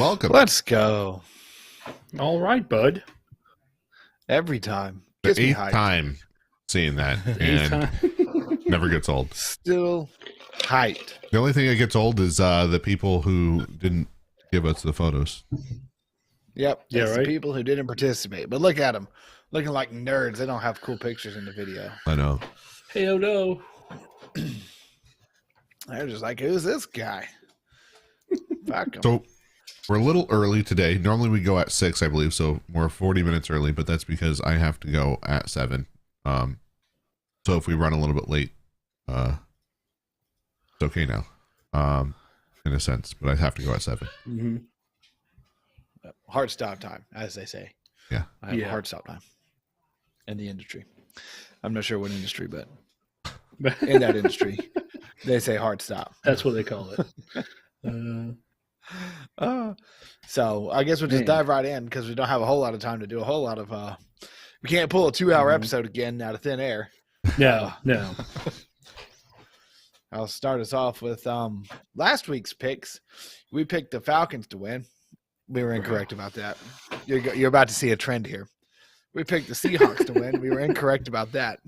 Welcome. Let's go. All right, bud. Every time. The Gets me eighth hyped. time seeing that, and never gets old. Still hyped. The only thing that gets old is the people who didn't give us the photos. Yep. Yeah, It's right. the people who didn't participate. But look at them. Looking like nerds. They don't have cool pictures in the video. I know. Hell no. They're just like, who's this guy? Fuck him. So we're a little early today. Normally we go at 6, I believe. So we're 40 minutes early, but that's because I have to go at 7. So if we run a little bit late, it's okay now, in a sense. But I have to go at 7. Mm-hmm. Hard stop time, as they say. Yeah. I have a hard stop time in the industry. I'm not sure what industry, but in that industry, they say hard stop. That's what they call it. So I guess we'll just dive right in because we don't have a whole lot of time to do a whole lot of. We can't pull a 2-hour episode again out of thin air. No. I'll start us off with last week's picks. We picked the Falcons to win. We were incorrect about that. You're about to see a trend here. We picked the Seahawks to win. We were incorrect about that.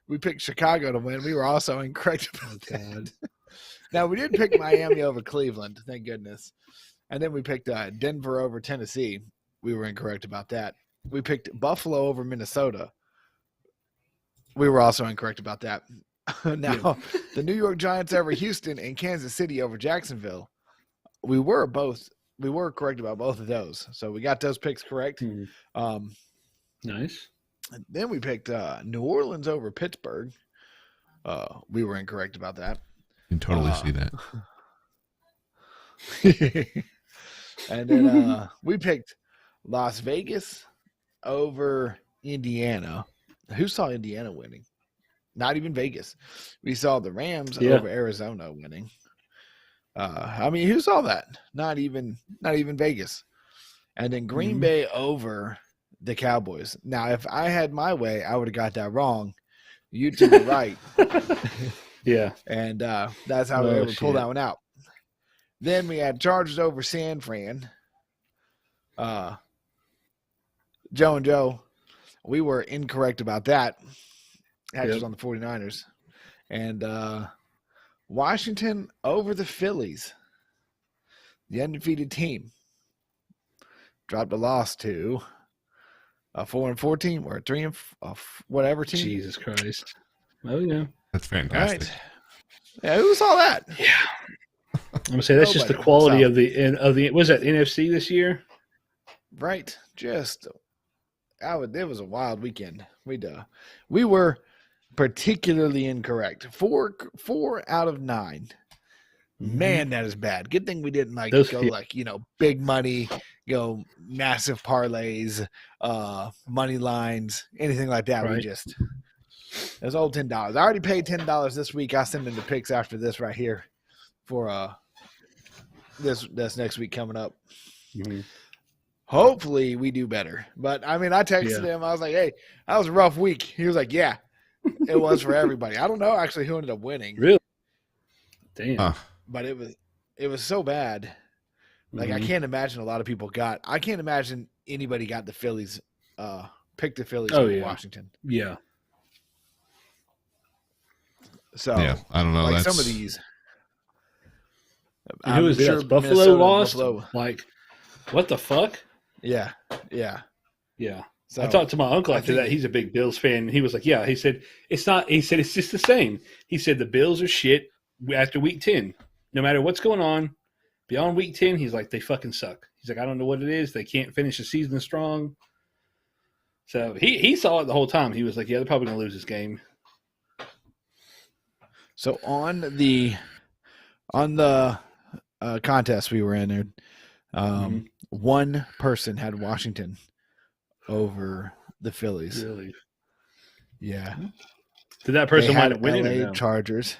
We picked Chicago to win. We were also incorrect about that. Now, we did pick Miami over Cleveland, thank goodness. And then we picked Denver over Tennessee. We were incorrect about that. We picked Buffalo over Minnesota. We were also incorrect about that. Now, the New York Giants over Houston and Kansas City over Jacksonville. We were correct about both of those. So we got those picks correct. Nice. And then we picked New Orleans over Pittsburgh. We were incorrect about that. You can totally see that. And then we picked Las Vegas over Indiana. Who saw Indiana winning? Not even Vegas. We saw the Rams over Arizona winning. Who saw that? Not even Vegas. And then Green Bay over the Cowboys. Now, if I had my way, I would have got that wrong. You two were right. Yeah. And that's how we were able to pull that one out. Then we had Chargers over San Fran. Joe and Joe, we were incorrect about that. Hatches on the 49ers. And Washington over the Phillies. The undefeated team. Dropped a loss to a 4-4 team or a 3-whatever team. Jesus Christ. Oh, yeah. That's fantastic. Right. Yeah, who saw that? Yeah. I'm gonna say that's just the quality of the was that NFC this year? Right. It was a wild weekend. We were particularly incorrect. 4 out of 9. Man, that is bad. Good thing we didn't big money, massive parlays, money lines, anything like that. Right. It was old $10. I already paid $10 this week. I'll send in the picks after this right here for this next week coming up. Mm-hmm. Hopefully we do better. But I texted him. I was like, hey, that was a rough week. He was like, yeah, it was for everybody. I don't know actually who ended up winning. Really? Damn. But it was so bad. Like I can't imagine a lot of people I can't imagine anybody got the Phillies, picked the Phillies over Washington. Yeah. So I don't know. Like some of these. Who is this? Buffalo lost? Buffalo. Like, what the fuck? Yeah. So I talked to my uncle after that. He's a big Bills fan. He was like, yeah. He said, it's not. He said, it's just the same. He said, the Bills are shit after week 10. No matter what's going on, beyond week 10, he's like, they fucking suck. He's like, I don't know what it is. They can't finish the season strong. So he saw it the whole time. He was like, yeah, they're probably going to lose this game. So on the contest we were in there, one person had Washington over the Phillies. Really? Yeah. Did that person wind up winning? LA Chargers.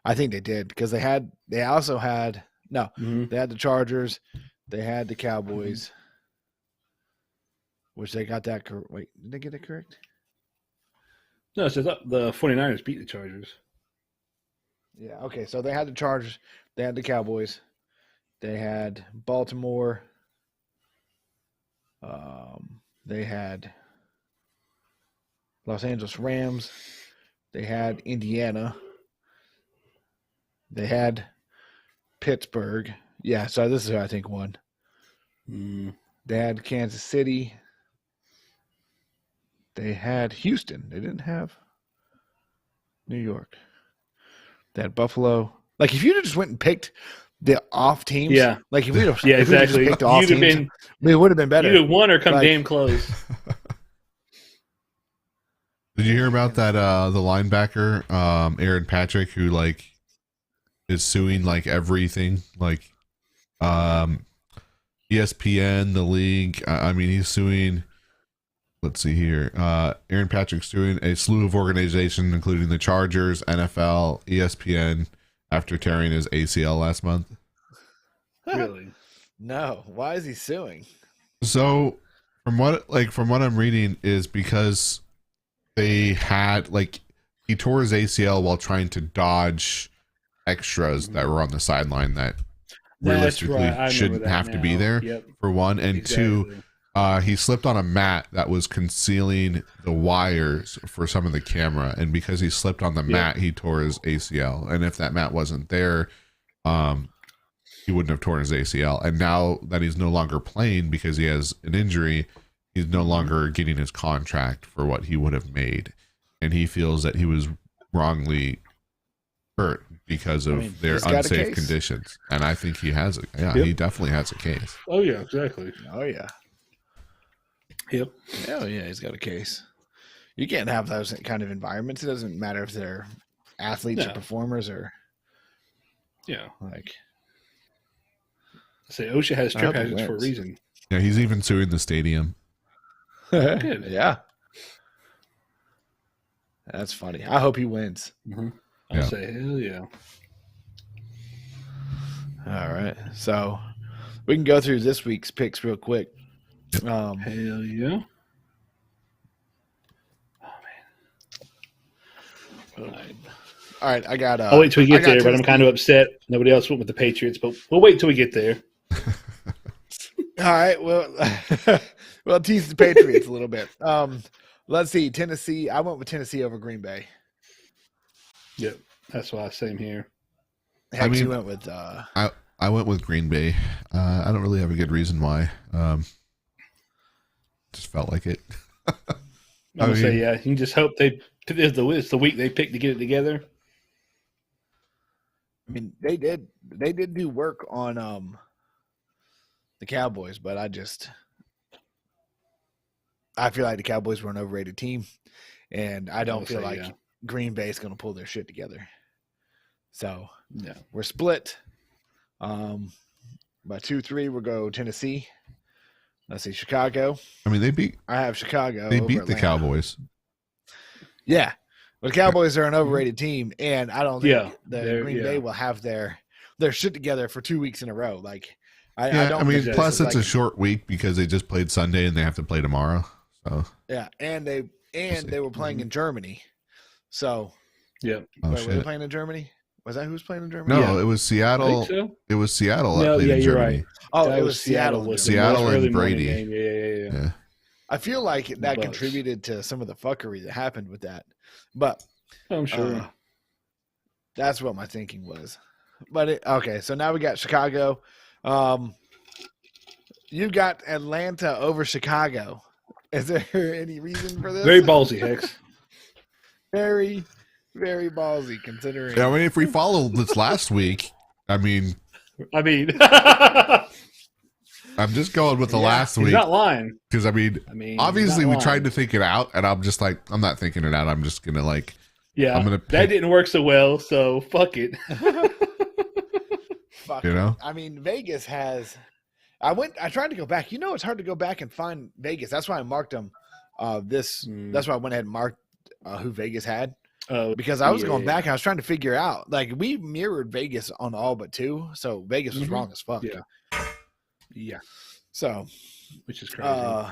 I think they did because they had the Chargers, they had the Cowboys, which they got that correct. Wait, did they get it correct? No, so the 49ers beat the Chargers. Yeah, okay. So they had the Chargers, they had the Cowboys, They had Baltimore. They had Los Angeles Rams. They had Indiana. They had Pittsburgh. Yeah, so this is who I think won. They had Kansas City. They had Houston. They didn't have New York. They had Buffalo. Like, if you just went and picked the off teams, like if we just exactly. picked the off teams, it would have been better. You'd have won or come damn close. Did you hear about that? The linebacker, Aaron Patrick, who like is suing like everything, like ESPN, the league. I mean, he's suing. Let's see here. Aaron Patrick's suing a slew of organizations, including the Chargers, NFL, ESPN, after tearing his ACL last month. Really? No. Why is he suing? So, from what I'm reading, is because they had he tore his ACL while trying to dodge extras that were on the sideline that realistically shouldn't have to be there, for one, and two, he slipped on a mat that was concealing the wires for some of the camera, and because he slipped on the mat, he tore his ACL. And if that mat wasn't there, he wouldn't have torn his ACL. And now that he's no longer playing because he has an injury, he's no longer getting his contract for what he would have made, and he feels that he was wrongly hurt because of their unsafe conditions. And I think he has it. Yeah, he definitely has a case. Oh yeah, exactly. Oh yeah. Yep. Oh yeah, he's got a case. You can't have those kind of environments. It doesn't matter if they're athletes or performers or like. Say OSHA has trip hazards for a reason. Yeah, he's even suing the stadium. Good. Yeah. That's funny. I hope he wins. I'll say hell yeah. All right. So we can go through this week's picks real quick. Hell yeah. All right. I got I'll wait till we get there, but I'm kind of upset. Nobody else went with the Patriots, but we'll wait till we get there. All right. Well, we'll tease the Patriots a little bit. Let's see. Tennessee. I went with Tennessee over Green Bay. Yep. That's why. Same here. Hex, you went with I went with Green Bay. I don't really have a good reason why. Just felt like it. I'm gonna say you can just hope it's the week they picked to get it together. I mean, they did do work on the Cowboys, but I feel like the Cowboys were an overrated team, and I don't feel like Green Bay is going to pull their shit together. So we're split. By 2-3, we'll go Tennessee. Let's see, Chicago. I mean, I have Chicago. They beat the Cowboys. Yeah, but the Cowboys are an overrated team, and I don't think the Green Bay will have their shit together for 2 weeks in a row. Like, I don't. I mean, plus it's a short week because they just played Sunday and they have to play tomorrow. So yeah, and they were playing in Germany. So were they playing in Germany? Was that who was playing in Germany? No, it was Seattle. So. It was Seattle that played in Germany. Right. Oh, it was Seattle. Seattle and Brady. Yeah. I feel like that contributed to some of the fuckery that happened with that. But I'm sure. That's what my thinking was. But okay, so now we got Chicago. You got Atlanta over Chicago. Is there any reason for this? Very ballsy, Hex. Very, very ballsy considering. Yeah, I mean, if we follow this last week, I mean, I'm just going with the last week. He's not lying. Because, I mean obviously we tried to think it out, and I'm just like, I'm not thinking it out. I'm just going to I'm gonna that didn't work so well, so fuck it. Fuck you know? I mean, Vegas has... I tried to go back. It's hard to go back and find Vegas. That's why I marked them. That's why I went ahead and marked who Vegas had. Because I was going back and I was trying to figure out. Like, we mirrored Vegas on all but two, so Vegas was wrong as fuck. Yeah. So, which is crazy.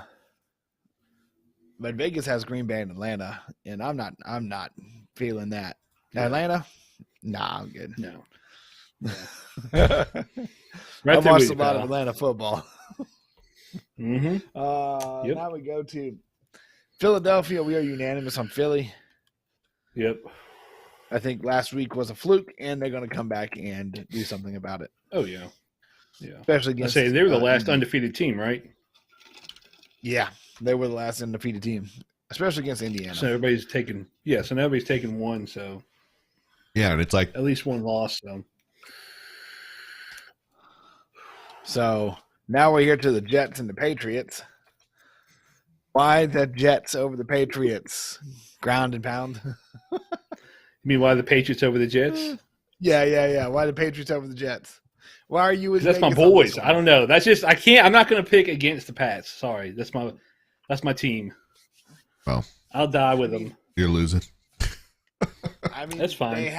But Vegas has Green Bay and Atlanta, and I'm not feeling that. Atlanta? Nah, I'm good. No. Right I've there watched with a you, lot pal. of Atlanta football. Mm-hmm. Yep. Now we go to Philadelphia. We are unanimous on Philly. Yep. I think last week was a fluke, and they're going to come back and do something about it. Oh yeah. Yeah. Especially I against. say they were the last Indy. undefeated team, right? Yeah, they were the last undefeated team, especially against Indiana. So everybody's taking. Yeah. So nobody's taking one. So Yeah, and it's like at least one loss. So now we're here to the Jets and the Patriots. Why the Jets over the Patriots? Ground and pound. You mean why the Patriots over the Jets? Yeah. Why the Patriots over the Jets? Why are you with That's my Vegas on boys. this one? I don't know. That's just I can't. I'm not going to pick against the Pats. Sorry, that's my team. Well, I'll die with them. you're losing. I mean, That's fine. They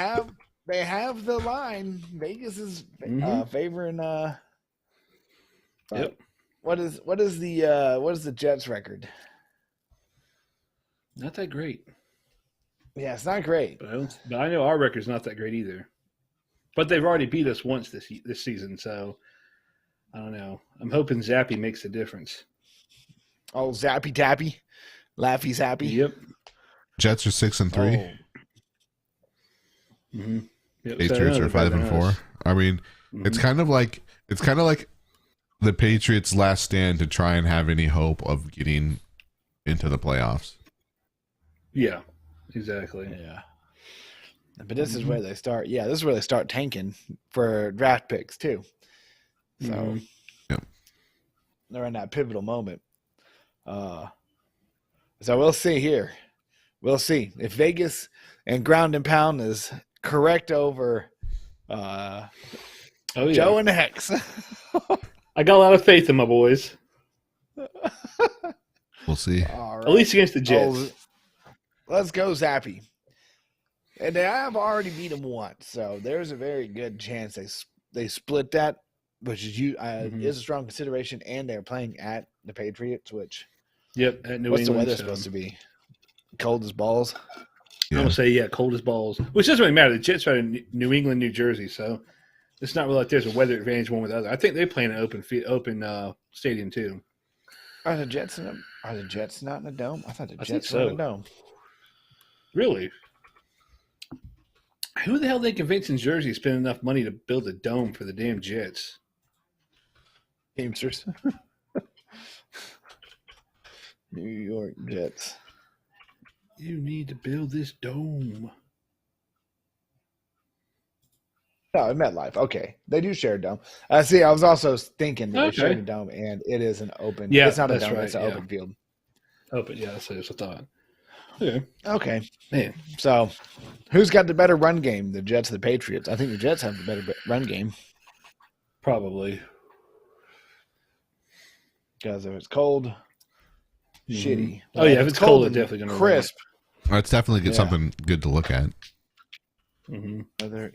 have the line. Vegas is favoring. Yep. What is the Jets record? Not that great. Yeah, it's not great. But I know our record's not that great either. But they've already beat us once this season, so I don't know. I'm hoping Zappy makes a difference. Oh, Zappy Tappy, Laffy Zappy. Yep. Jets are 6-3. Oh. Mm-hmm. Yep. Patriots are 5-4. I mean, it's kind of like the Patriots' last stand to try and have any hope of getting into the playoffs. Yeah, exactly. Yeah. But this is where they start. Yeah, this is where they start tanking for draft picks too. So they're in that pivotal moment. So we'll see here. We'll see if Vegas and ground and pound is correct over Joe and the Hex. I got a lot of faith in my boys. We'll see. Right. At least against the Jets. Let's go, Zappy. And they have already beat them once, so there's a very good chance they split that, which is is a strong consideration. And they're playing at the Patriots, which at New what's England. The weather supposed to be? Cold as balls. I'm gonna say cold as balls, which doesn't really matter. The Jets are in New England, New Jersey, so it's not really like there's a weather advantage one with the other. I think they play in an open stadium too. Are the Jets not in a dome? I thought the Jets were in a dome. Really? Who the hell they convinced in Jersey to spend enough money to build a dome for the damn Jets? Gamesters. New York Jets. You need to build this dome. No, at MetLife. Okay. They do share a dome. See, I was also thinking they share a dome, and it is an open. Yeah, it's not a that's dome. right, It's an open field. Open, yeah, that's what I thought. Okay. Okay. Man. So, who's got the better run game, the Jets or the Patriots? I think the Jets have the better run game. Probably. Because if it's cold, shitty. Oh, yeah, if it's cold, it's definitely going to crisp. It's definitely something good to look at. Mm-hmm. Weather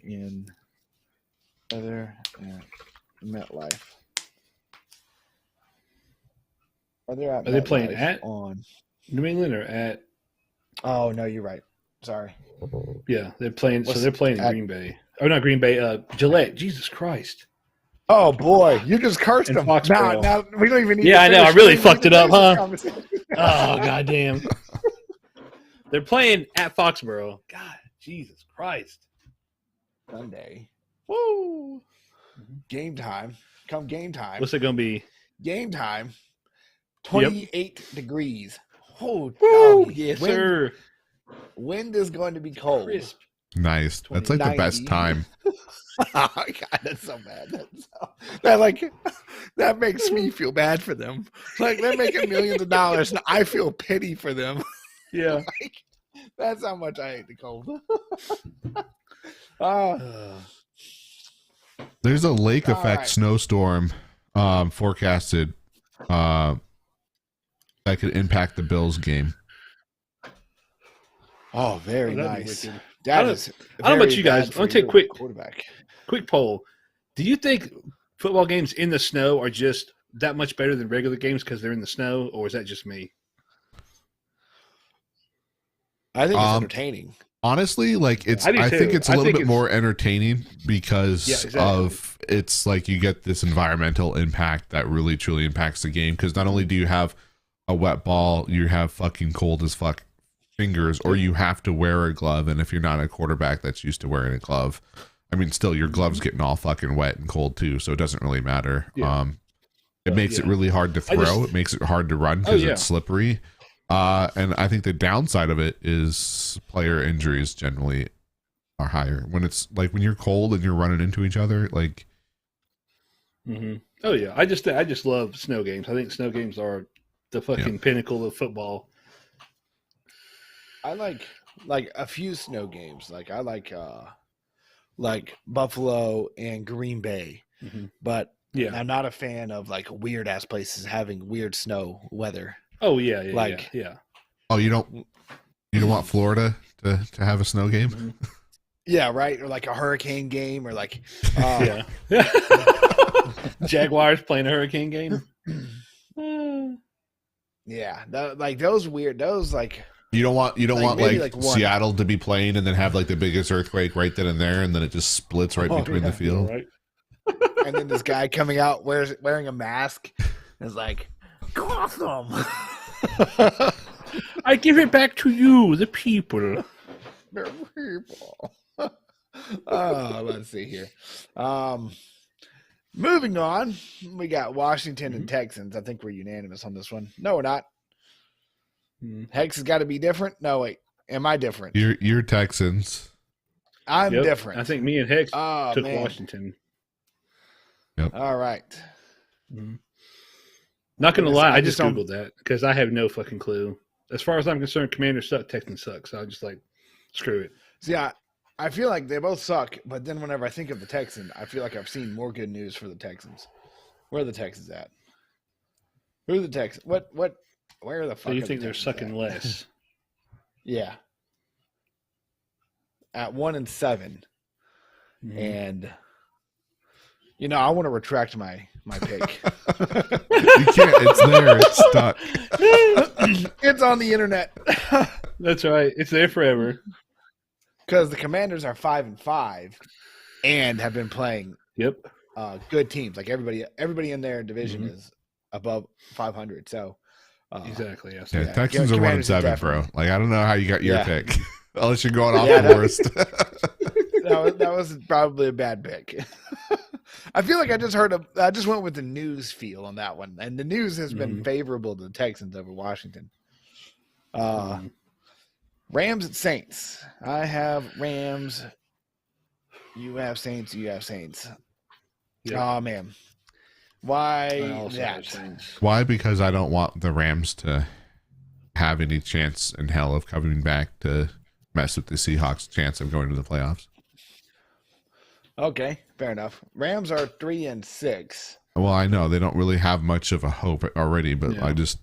at MetLife. Are they playing at on New England or at? Oh no, you're right. Sorry. Yeah, they're playing. So they're playing in Green Bay. Oh, not Green Bay. Gillette. Jesus Christ. Oh boy, you just cursed them. Now we don't even need. Yeah, I know. I really fucked it up, huh? Oh goddamn. They're playing at Foxborough. God, Jesus Christ. Sunday. Woo! Game time. Come game time. What's it gonna be? Game time. 28 degrees. Oh, woo! Yes, sir. Wind is going to be cold. Crisp. Nice. That's like 90. The best time. Oh God, that's so bad. That makes me feel bad for them. Like they're making millions of dollars, and I feel pity for them. Yeah, that's how much I hate the cold. There's a lake effect snowstorm forecasted that could impact the Bills game. Oh, very nice. I don't know about you guys. I'm going to take a quick poll. Do you think football games in the snow are just that much better than regular games because they're in the snow, or is that just me? I think it's entertaining. Honestly, like I do I too. think it's a I little think bit it's- more entertaining because Yeah, exactly. of it's like you get this environmental impact that really truly impacts the game. Because not only do you have a wet ball, you have fucking cold as fuck fingers, or you have to wear a glove. And if you're not a quarterback that's used to wearing a glove, I mean, still your glove's getting all fucking wet and cold too, so it doesn't really matter. Yeah. It makes it really hard to throw. It makes it hard to run because it's slippery. And I think the downside of it is player injuries generally are higher when it's like when you're cold and you're running into each other. Like, Oh yeah, I just love snow games. I think snow games are the fucking pinnacle of football. I like a few snow games. Like I like Buffalo and Green Bay, but I'm not a fan of like weird ass places having weird snow weather. Oh yeah. Oh, you don't want Florida to have a snow game? Yeah, right. Or like a hurricane game, or like Jaguars playing a hurricane game. Yeah, those weird. Those like you don't want like one. Seattle to be playing and then have like the biggest earthquake right then and there, and then it just splits right between the field. Right. And then this guy coming out wearing a mask is like, awesome. I give it back to you, the people. The people. Let's see here. Moving on, we got Washington and Texans. I think we're unanimous on this one. No, we're not. Hex has got to be different. No, wait. Am I different? You're Texans. I'm different. I think me and Hex took man. Washington. Yep. All right. Not gonna lie, I just googled that because I have no fucking clue. As far as I'm concerned, Commanders suck, Texans suck. So I just like screw it. See, I feel like they both suck, but then whenever I think of the Texans, I feel like I've seen more good news for the Texans. Where are the Texans at? Who are the Texans? What? Where are the fuck? So you think they're sucking at? less? Yeah. At 1-7, and I want to retract my pick. You can't. It's there. It's stuck. It's on the internet. That's right. It's there forever. Because the Commanders are 5-5 and have been playing good teams. Like everybody in their division is above 500. So exactly. Yes. Yeah, Texans are 1-7, bro. Like I don't know how you got your pick, unless you're going off the worst. that was probably a bad pick. I feel like I just went with the news feel on that one, and the news has been favorable to the Texans over Washington. Rams at Saints. I have Rams. You have Saints. You have Saints. Yep. Oh man, why that? Why? Because I don't want the Rams to have any chance in hell of coming back to mess with the Seahawks' chance of going to the playoffs. Okay, fair enough. Rams are 3-6. Well, I know they don't really have much of a hope already, but I just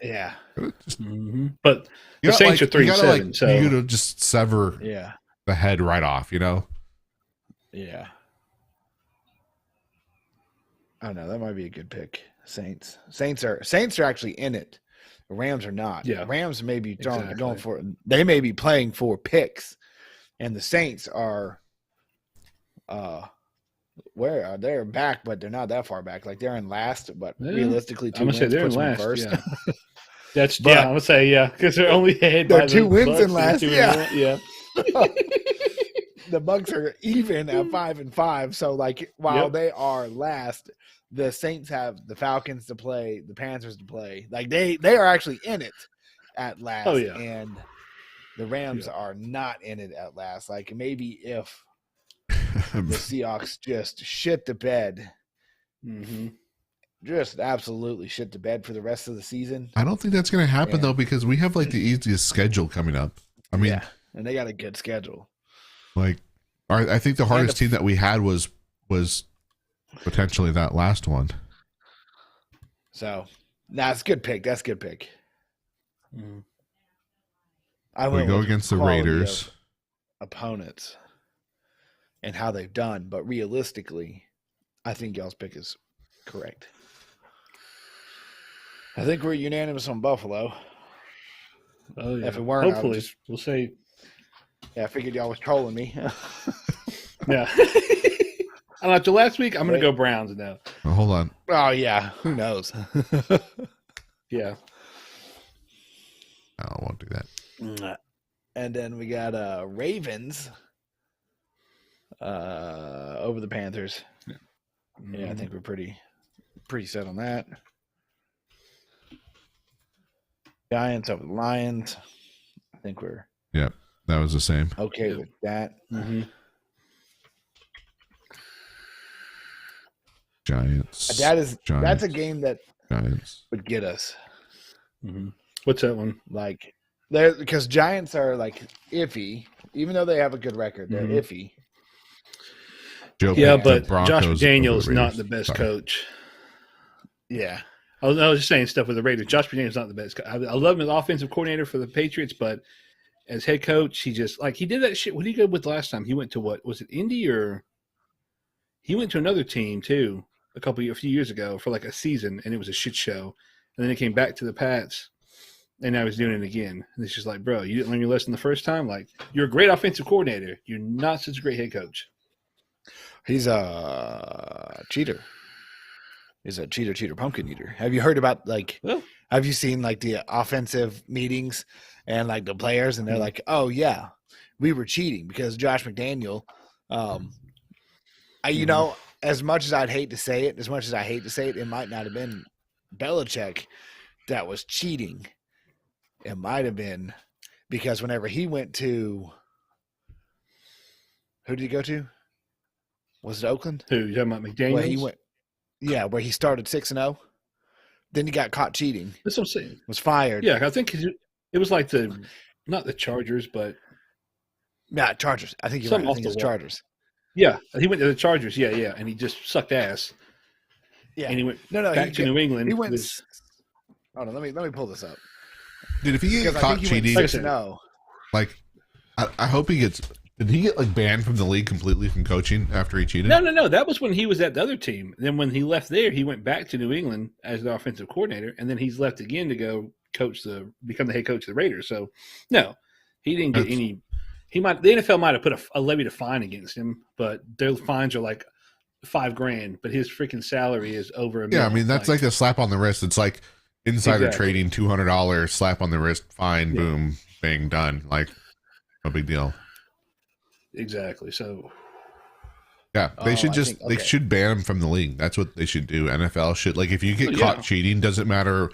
But the Saints are 3-7, so you gotta just sever the head right off, Yeah. I don't know. That might be a good pick. Saints are actually in it. The Rams are not. Yeah. Rams may be going for it. They may be playing for picks, and the Saints are they're back, but they're not that far back. Like they're in last, but realistically, two wins puts them first. Yeah. That's I'm gonna say because they're only ahead. They're by 2 wins Bucks in last. Yeah. The Bucks are even at 5-5. So like while they are last, the Saints have the Falcons to play, the Panthers to play. Like they are actually in it at last. Oh yeah. And the Rams are not in it at last. Like maybe if the Seahawks just shit the bed. Just absolutely shit the bed for the rest of the season. I don't think that's going to happen though, because we have like the easiest schedule coming up. I mean, and they got a good schedule. Like, I think the hardest team that we had was potentially that last one. So, it's a good pick. That's a good pick. We go against the Raiders. Opponents and how they've done, but realistically, I think y'all's pick is correct. I think we're unanimous on Buffalo. Oh yeah. If it weren't, hopefully we'll say Yeah, I figured y'all was trolling me. Yeah. And after last week, I'm going to go Browns now. Well, hold on. Oh yeah, who knows? Yeah. I won't do that. And then we got Ravens over the Panthers. Yeah, I think we're pretty set on that. Giants over the Lions. I think we're That was the same. okay with that. Mm-hmm. Giants. That's a game that Giants would get us. Mm-hmm. What's that one? Like, because Giants are like iffy, even though they have a good record, they're iffy. Yeah, but Josh McDaniels not the best coach. Yeah. I was just saying stuff with the Raiders. Josh McDaniels not the best. I love him as offensive coordinator for the Patriots, but as head coach, he just he did that shit. What did he go with last time? He went to what was it, Indy, or he went to another team too a few years ago for like a season, and it was a shit show. And then he came back to the Pats, and now he's doing it again. And it's just like, bro, you didn't learn your lesson the first time. Like, you're a great offensive coordinator. You're not such a great head coach. He's a cheater. He's a cheater, pumpkin eater. Have you heard about have you seen like the offensive meetings and like the players, and they're like, oh yeah, we were cheating because Josh McDaniel, as much as I hate to say it, it might not have been Belichick that was cheating. It might have been because whenever he went to, who did he go to? Was it Oakland? Who, you talking about McDaniels? Where he went, where he started 6-0. Then he got caught cheating. That's what I'm saying. Was fired. Yeah, I think it was like not the Chargers, but Chargers. I think you're right. I think it's Chargers. Yeah, he went to the Chargers. Yeah, and he just sucked ass. Yeah, and he went back to New England. He went. Hold on, let me pull this up. Dude, if he gets caught cheating, like I hope he gets. Did he get banned from the league completely from coaching after he cheated? No. That was when he was at the other team. Then when he left there, he went back to New England as the offensive coordinator, and then he's left again to go become the head coach of the Raiders. So no, he didn't get any. The NFL might have put a levied a fine against him, but their fines are like $5,000, but his freaking salary is over $1 million. Yeah, I mean that's like a slap on the wrist. It's like insider trading, $200 slap on the wrist, fine, boom, bang, done. Like no big deal. Exactly. So, yeah, they should ban him from the league. That's what they should do. NFL should, like, if you get caught cheating, doesn't matter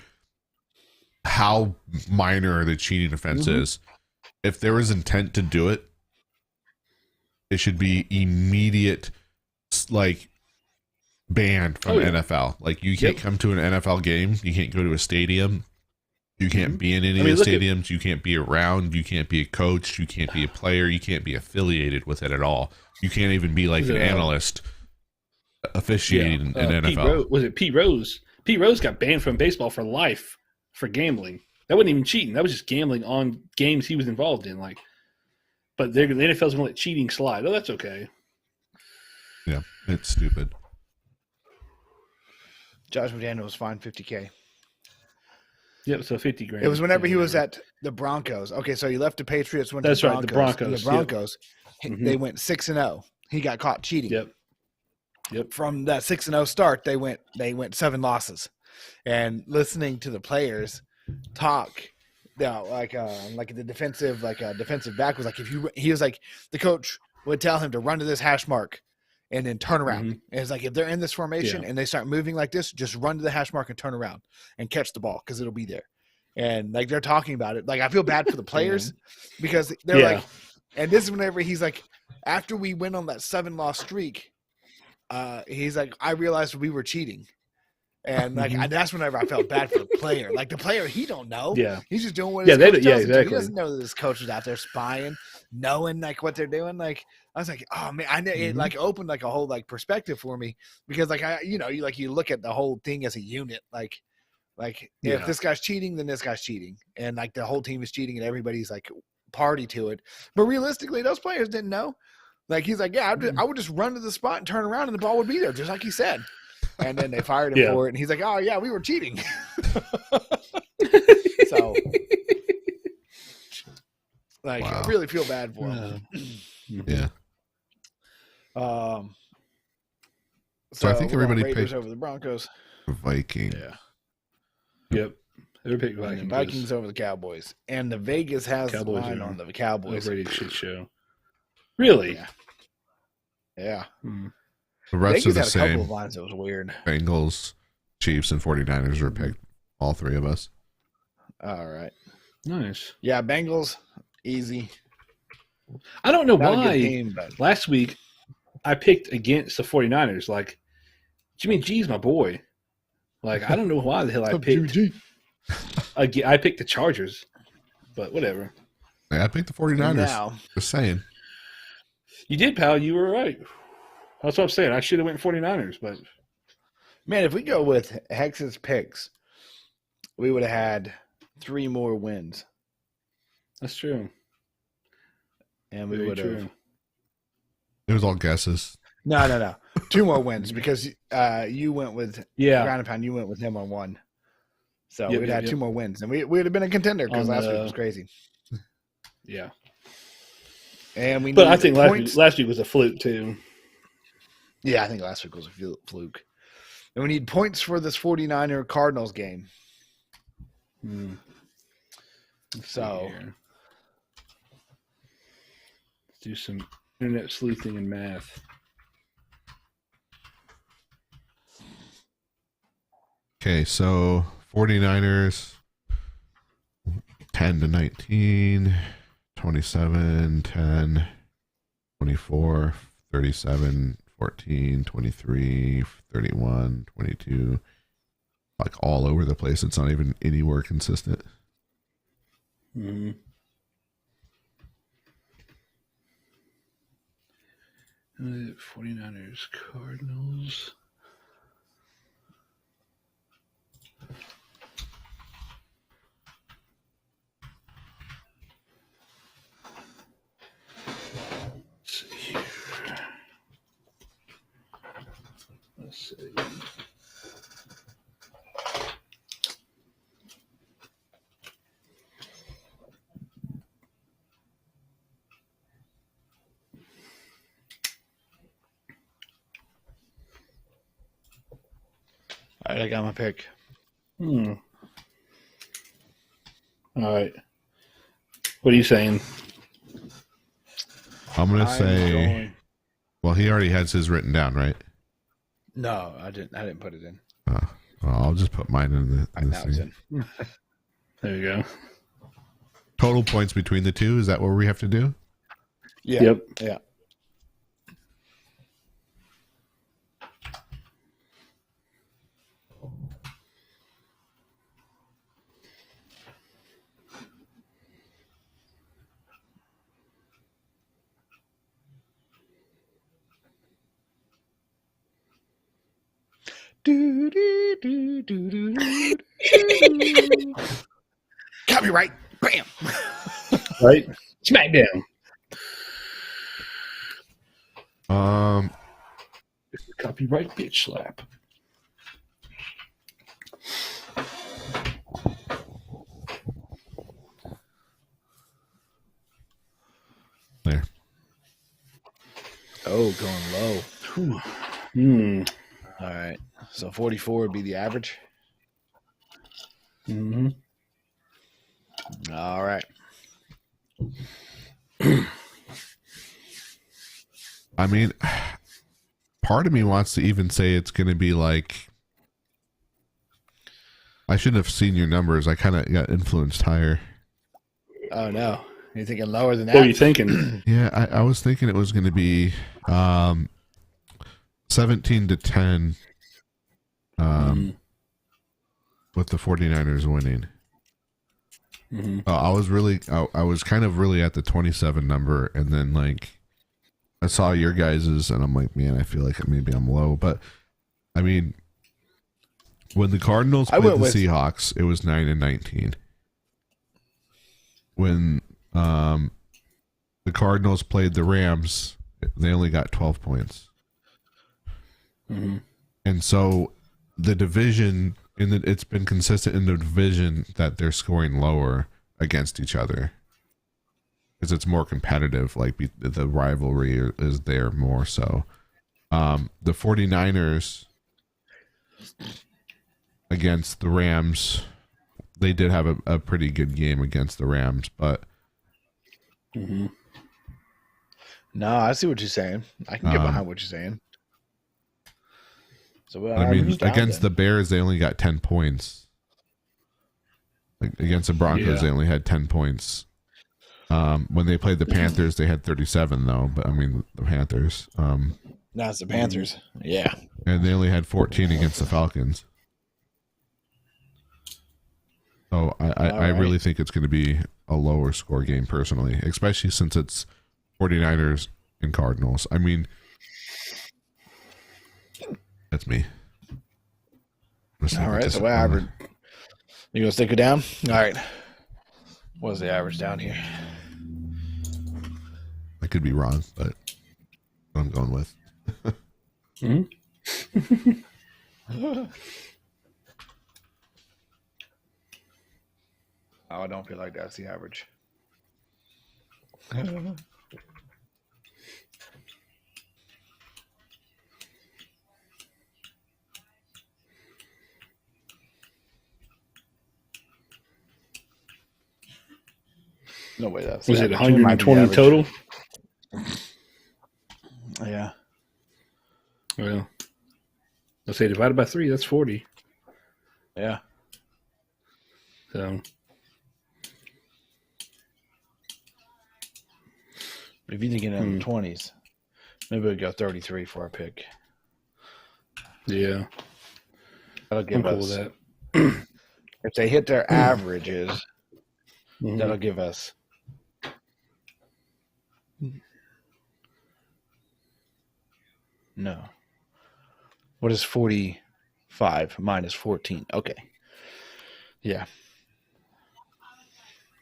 how minor the cheating offense is. If there was intent to do it, it should be immediate, like, banned from NFL. Like, you can't come to an NFL game. You can't go to a stadium. You can't be in any of the stadiums. You can't be around. You can't be a coach. You can't be a player. You can't be affiliated with it at all. You can't even be like an analyst officiating in NFL. Was it Pete Rose? Pete Rose got banned from baseball for life for gambling. That wasn't even cheating. That was just gambling on games he was involved in. But the NFL's going to let cheating slide. Oh, that's okay. Yeah, it's stupid. Josh McDaniels was fined $50,000. Yep, so $50,000. It was whenever he was at the Broncos. Okay, so he left the Patriots, went to the Broncos. Right, the Broncos. They went 6-0. He got caught cheating. Yep. From that 6-0 start, they went 7 losses. And listening to the players talk, like the defensive back was like, he was like, the coach would tell him to run to this hash mark and then turn around. And it's like, if they're in this formation and they start moving like this, just run to the hash mark and turn around and catch the ball because it'll be there. And like they're talking about it. Like I feel bad for the players because they're like, and this is whenever he's like, after we went on that 7-loss streak, he's like, I realized we were cheating. And like that's whenever I felt bad for the player. Like the player, he don't know. Yeah, he's just doing what his coach tells him to. Exactly. He doesn't know that his coach is out there spying, knowing like what they're doing. Like I was like, oh man, I know it like opened like a whole like perspective for me because like you look at the whole thing as a unit. Like if this guy's cheating, then this guy's cheating, and like the whole team is cheating, and everybody's like party to it. But realistically, those players didn't know. Like he's like, I would just run to the spot and turn around, and the ball would be there, just like he said. And then they fired him for it, and he's like, "Oh yeah, we were cheating." So, Like, Wow. I really feel bad for him. Yeah. So I think we're going everybody Raiders picked over the Broncos. Viking. Yeah. Yep. They picked And Vikings. the Vikings over the Cowboys. And the Vegas has the Cowboys line are on the Cowboys. Overrated shit show. Really? Yeah. Yeah. The rest Vegas are the had a couple same. of lines that was weird. Bengals, Chiefs, and 49ers were picked. All three of us. All right. Nice. Yeah, Bengals, easy. I don't know Not a good why team, but last week I picked against the 49ers. Like, Jimmy G's my boy. Like, I don't know why the hell I picked. I picked the Chargers, but whatever. Yeah, I picked the 49ers. now, Just saying. You did, pal. You were right. That's what I'm saying. I should have went 49ers, but man, if we go with Hex's picks, we would have had 3 more wins. that's true. And we Very would have. true. It was all guesses. No. 2 more wins because you went with Yeah. Ground and Pound. You went with him on 1. So Yep, we'd yep, had yep. 2 more wins. And we would have been a contender because On last week the- was crazy. Yeah. And we But need I think points. last week was a fluke, too. Yeah, I think last week was a fluke. And we need points for this 49er Cardinals game. Let's So- see here. Let's do some internet sleuthing and math. Okay, so 49ers 10-19, 27, 10, 24, 37, 14, 23, 31, 22. Like all over the place. It's not even anywhere consistent. Mm-hmm. Uh, 49ers, Cardinals. Let's see here. Let's see. All right, I got my pick. All right. What are you saying? I'm going to I'm say, going- well, he already has his written down, right? No, I didn't put it in. Well, I'll just put mine in the Now it's thing. in. There you go. Total points between the two. Is that what we have to do? Yeah. Yep. Yeah. Do, do, do, do, do, do, do. Copyright. Bam. Right? Smackdown. Copyright bitch slap. There. Oh, going low. Hmm. All right. So 44 would be the average. Mm-hmm. All right. I mean, part of me wants to even say it's going to be like, I shouldn't have seen your numbers. I kind of got influenced higher. Oh, no. You're thinking lower than that? What are you thinking? Yeah, I was thinking it was going to be 17-10 with the 49ers winning. Mm-hmm. I was kind of really at the 27 number, and then like I saw your guys's, and I'm like, man, I feel like maybe I'm low. But I mean, when the Cardinals played the Seahawks, it was 9-19. When the Cardinals played the Rams, they only got 12 points. Mm-hmm. And so the division, it's been consistent in the division that they're scoring lower against each other. because it's more competitive. Like the rivalry is there more so. The 49ers against the Rams, they did have a pretty good game against the Rams, but no, I see what you're saying. I can get behind what you're saying. So I mean, against the Bears, they only got 10 points. Like, against the Broncos, they only had 10 points. When they played the Panthers, they had 37 though. But I mean, the Panthers. No, it's the Panthers. Yeah, and they only had 14 against the Falcons. So I really think it's going to be a lower score game personally, especially since it's 49ers and Cardinals. I mean, that's me. All right, so what average? You gonna stick it down? All right. What's the average down here? I could be wrong, but I'm going with. Oh, I don't feel like that's the average. No way. That's was it 120 total? Yeah. Well, let's say divided by 3. That's 40. Yeah. So if you think in the 20s, maybe we'll go 33 for our pick. Yeah. That'll give I'm us. cool with that. If they hit their averages, that'll give us. No. What is 45 minus 14? Okay. Yeah.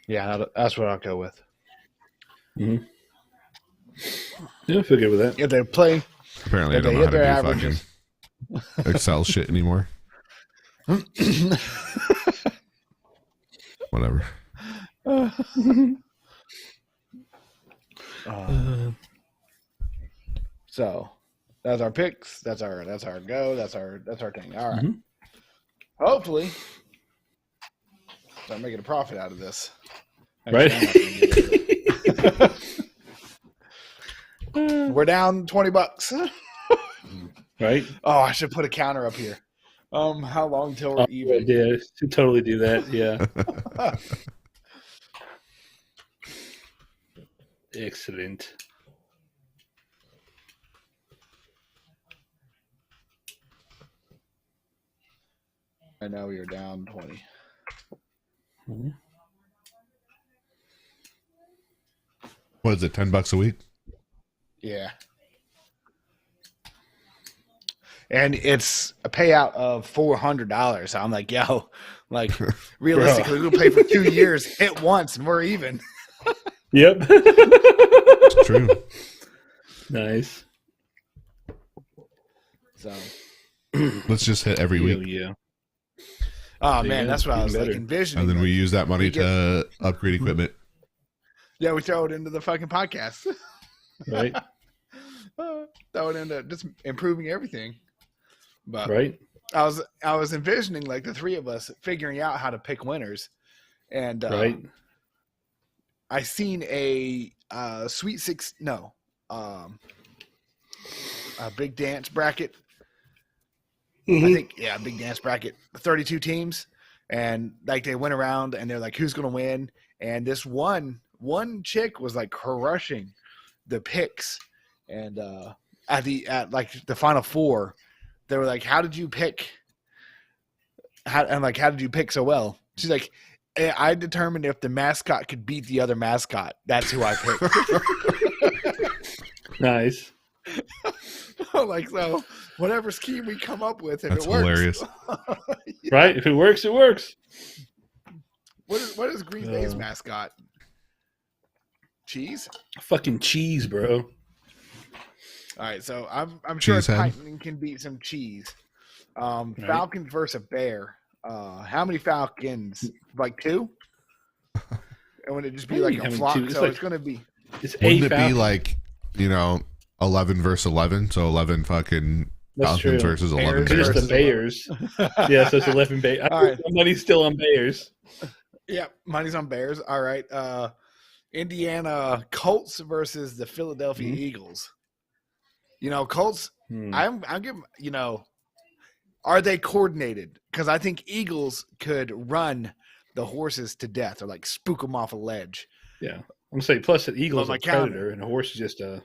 Yeah, that's what I'll go with. Yeah, I feel good with that. If they play, Apparently, I don't know how to do fucking Excel shit anymore. Whatever. So that's our picks. That's our go. That's our thing. All right. Hopefully, start making a profit out of this. Right. We're down $20. Right. Oh, I should put a counter up here. How long till we're even? Yeah, should totally do that. Yeah. Excellent. I know you're down 20. What is it? $10 a week? Yeah. And it's a payout of $400. I'm like, yo, like realistically, we'll pay for 2 years, hit once, and we're even. Yep. It's true. Nice. So let's just hit every week. Yeah. Oh man, that's what I was like envisioning. And then we use that money to upgrade equipment. Yeah, we throw it into the fucking podcast. Right. Throw it into just improving everything. But right. I was envisioning like the three of us figuring out how to pick winners, and right. I seen a a big dance bracket. I think a big dance bracket, 32 teams, and like they went around and they're like, who's gonna win? And this one chick was like crushing the picks, and at like the final four, they were like, how did you pick? How did you pick so well? She's like, I determined if the mascot could beat the other mascot. That's who I picked. Nice. Like, so whatever scheme we come up with, if That's it works. hilarious. Yeah. Right? If it works, it works. What is Green Bay's mascot? Cheese? Fucking cheese, bro. All right, so I'm sure Cheesehead. Titan can beat some cheese. Falcons versus a bear. How many Falcons? Like 2? And would it just be like a flock? So it's going to be. Wouldn't it be like 11 versus 11? So 11 fucking Falcons versus 11 Bears. Just the Bears. Yeah, so it's 11 Bears. All right. Money's still on Bears. Yeah, money's on Bears. All right. Indiana Colts versus the Philadelphia Eagles. Colts. I'm giving. Are they coordinated? Because I think Eagles could run the horses to death or like spook them off a ledge. Yeah, I'm saying. Plus, the Eagle's a predator, and a horse is just a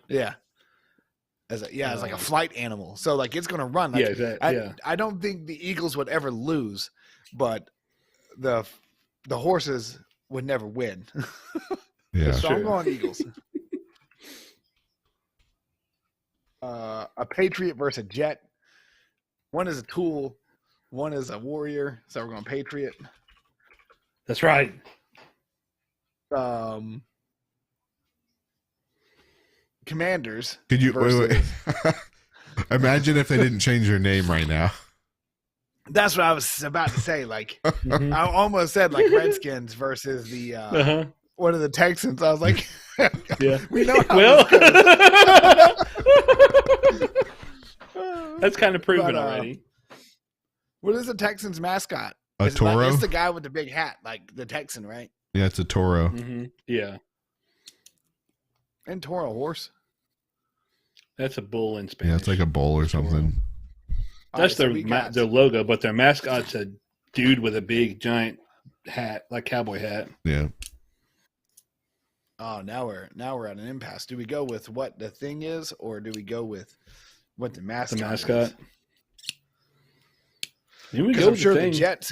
it's like a flight animal. So like it's going to run. Like, I don't think the Eagles would ever lose, but the horses would never win. Yeah, so I'm going Eagles. A Patriot versus a Jet. One is a tool, one is a warrior. So we're going Patriot. That's right. Commanders. Could you wait? Imagine if they didn't change your name right now. That's what I was about to say. Like, I almost said like Redskins versus the one of the Texans. I was like, yeah, we know how this goes. That's kind of proven already. What is the Texans mascot? A toro? It's the guy with the big hat, like the Texan, right? Yeah, it's a toro. Mm-hmm. Yeah. And toro horse. That's a bull in Spanish. Yeah, it's like a bull or something. That's their logo, but their mascot's a dude with a big giant hat, like cowboy hat. Yeah. Oh, now we're at an impasse. Do we go with what the thing is, or do we go with what the mascot? Is? Because I'm sure the Jets.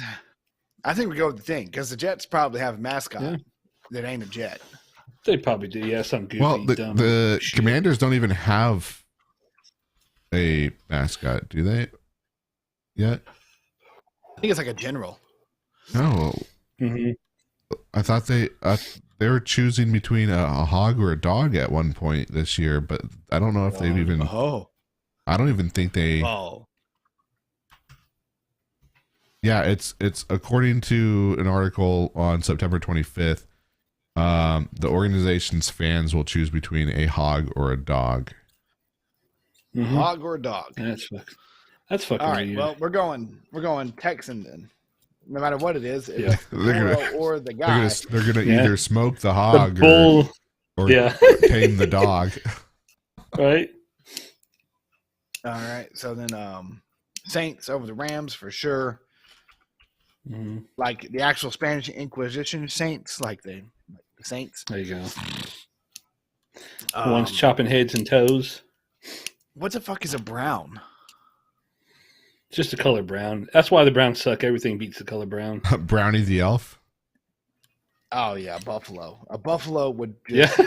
I think we go with the thing because the Jets probably have a mascot that ain't a jet. They probably do. Yeah, some goofy. Well, dumb the shit. Commanders don't even have a mascot, do they? Yet? I think it's like a general. No. Mm-hmm. I thought they were choosing between a hog or a dog at one point this year, but I don't know if they've even. Oh. I don't even think they. Oh. Yeah, it's according to an article on September 25th. The organization's fans will choose between a hog or a dog. Mm-hmm. Hog or a dog. That's fucking. All right. weird. Well, we're going Texan then. No matter what it is, they're gonna, or the guy, they're gonna either smoke the hog or tame the dog. Right. All right. So then, Saints over the Rams for sure. Mm-hmm. Like the actual Spanish Inquisition Saints, like the Saints. There you go. One's chopping heads and toes. What the fuck is a brown? It's just the color brown. That's why the Browns suck. Everything beats the color brown. Brownie the elf. Oh yeah, buffalo. A buffalo would. Just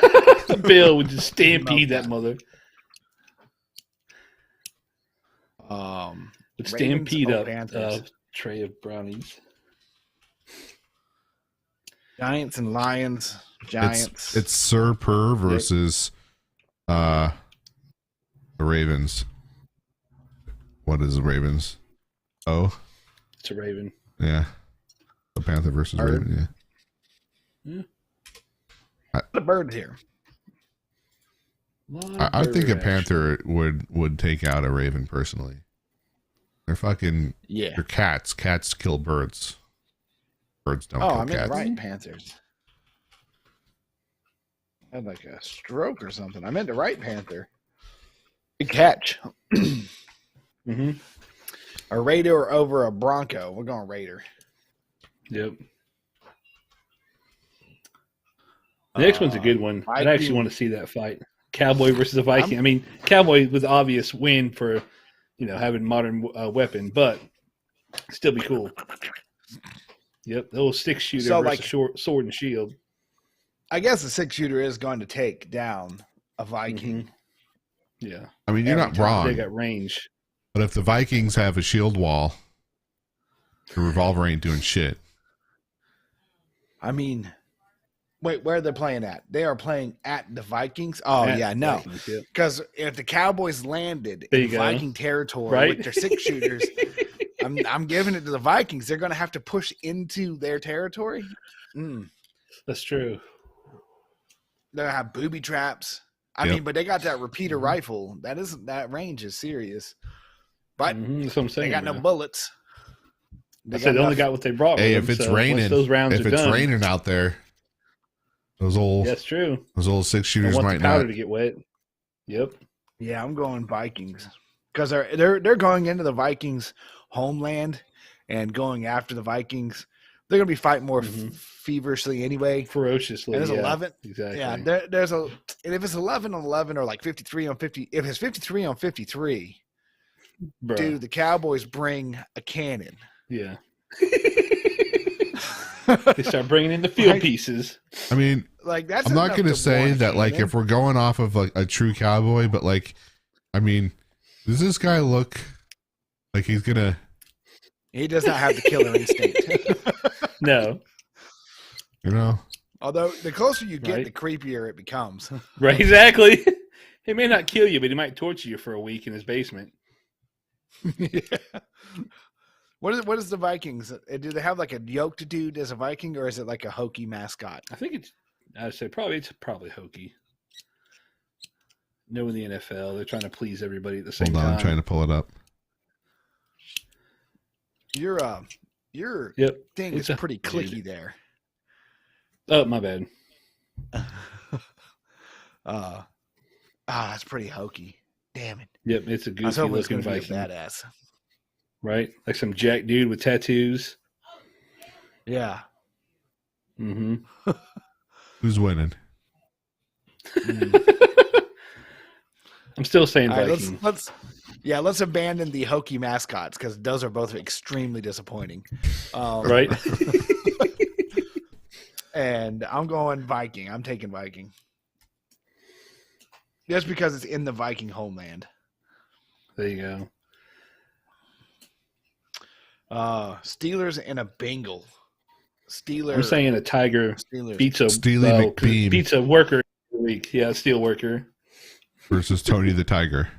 Bill would just stampede that mother. Would stampede up a tray of brownies. Giants and Lions. Giants. It's Sir Purr versus the Ravens. What is the Ravens? Oh, it's a Raven. Yeah, the Panther versus Raven. Yeah. The birds here. I think a Panther would take out a Raven personally. They're fucking They're cats. Cats kill birds. Birds don't kill cats. I meant right Panthers. I had like a stroke or something. I meant the right Panther. Good catch. Mm-hmm. A Raider over a Bronco. We're going Raider. Yep. The next one's a good one. I actually want to see that fight. Cowboy versus a Viking. I mean, Cowboy with obvious win for, having modern weapon, but still be cool. Yep, the little six shooter versus sword and shield. I guess the six shooter is going to take down a Viking. Mm-hmm. Yeah. I mean, you're not wrong. They got range. But if the Vikings have a shield wall, the revolver ain't doing shit. I mean, wait, where are they playing at? They are playing at the Vikings? Oh, no. Because if the Cowboys landed in Viking territory with their six shooters, I'm giving it to the Vikings. They're going to have to push into their territory. That's true. They have booby traps. I mean, but they got that repeater rifle. That range is serious. But that's what I'm saying, they got no bullets. They only got what they brought. Hey, with if them, it's so raining, those rounds if are it's done, raining out there, those old that's true. Those old 6-shooters want might the powder not to get wet. Yep. Yeah, I'm going Vikings because they're going into the Vikings homeland and going after the Vikings. They're going to be fighting more feverishly anyway, ferociously. And there's 11. Exactly. Yeah, there's and if it's 11-11 or like 53-50, if it's 53-53, dude, the Cowboys bring a cannon. Yeah. They start bringing in the field pieces. I mean, like that's. I'm not going to say that like if we're going off of like a true cowboy, but like, I mean, does this guy look like he's gonna? He does not have the killer instinct. No. You know. Although the closer you get, the creepier it becomes. Right. Exactly. He may not kill you, but he might torture you for a week in his basement. Yeah. What is the Vikings? Do they have like a yoked dude as a Viking, or is it like a hokey mascot? I think I'd say it's probably hokey. Knowing the NFL, they're trying to please everybody at the same time. I'm trying to pull it up. Your thing is pretty clicky there. Oh, my bad. That's pretty hokey. Damn it. Yep, it's a goofy looking Viking. Badass. Right? Like some jack dude with tattoos. Yeah. Mm-hmm. Who's winning? I'm still saying All right, Viking. Let's abandon the hokey mascots because those are both extremely disappointing. Right? And I'm going Viking. I'm taking Viking. Just because it's in the Viking homeland. There you go. Steelers and a Bengal. I'm saying a Tiger beats a worker week. Yeah, steel worker. Versus Tony the Tiger.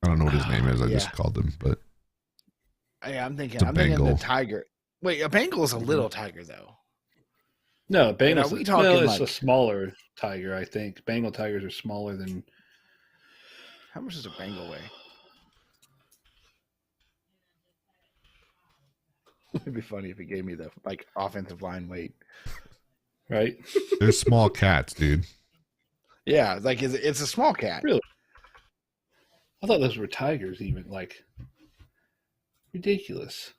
I don't know what his name is. I just called him, but yeah, I'm thinking the Tiger. Wait, a Bengal is a little tiger though. No, Bengal. It's like a smaller tiger. I think Bengal tigers are smaller than. How much does a Bengal weigh? It'd be funny if he gave me the offensive line weight. Right. They're small cats, dude. Yeah, it's a small cat. Really? I thought those were tigers. Even ridiculous.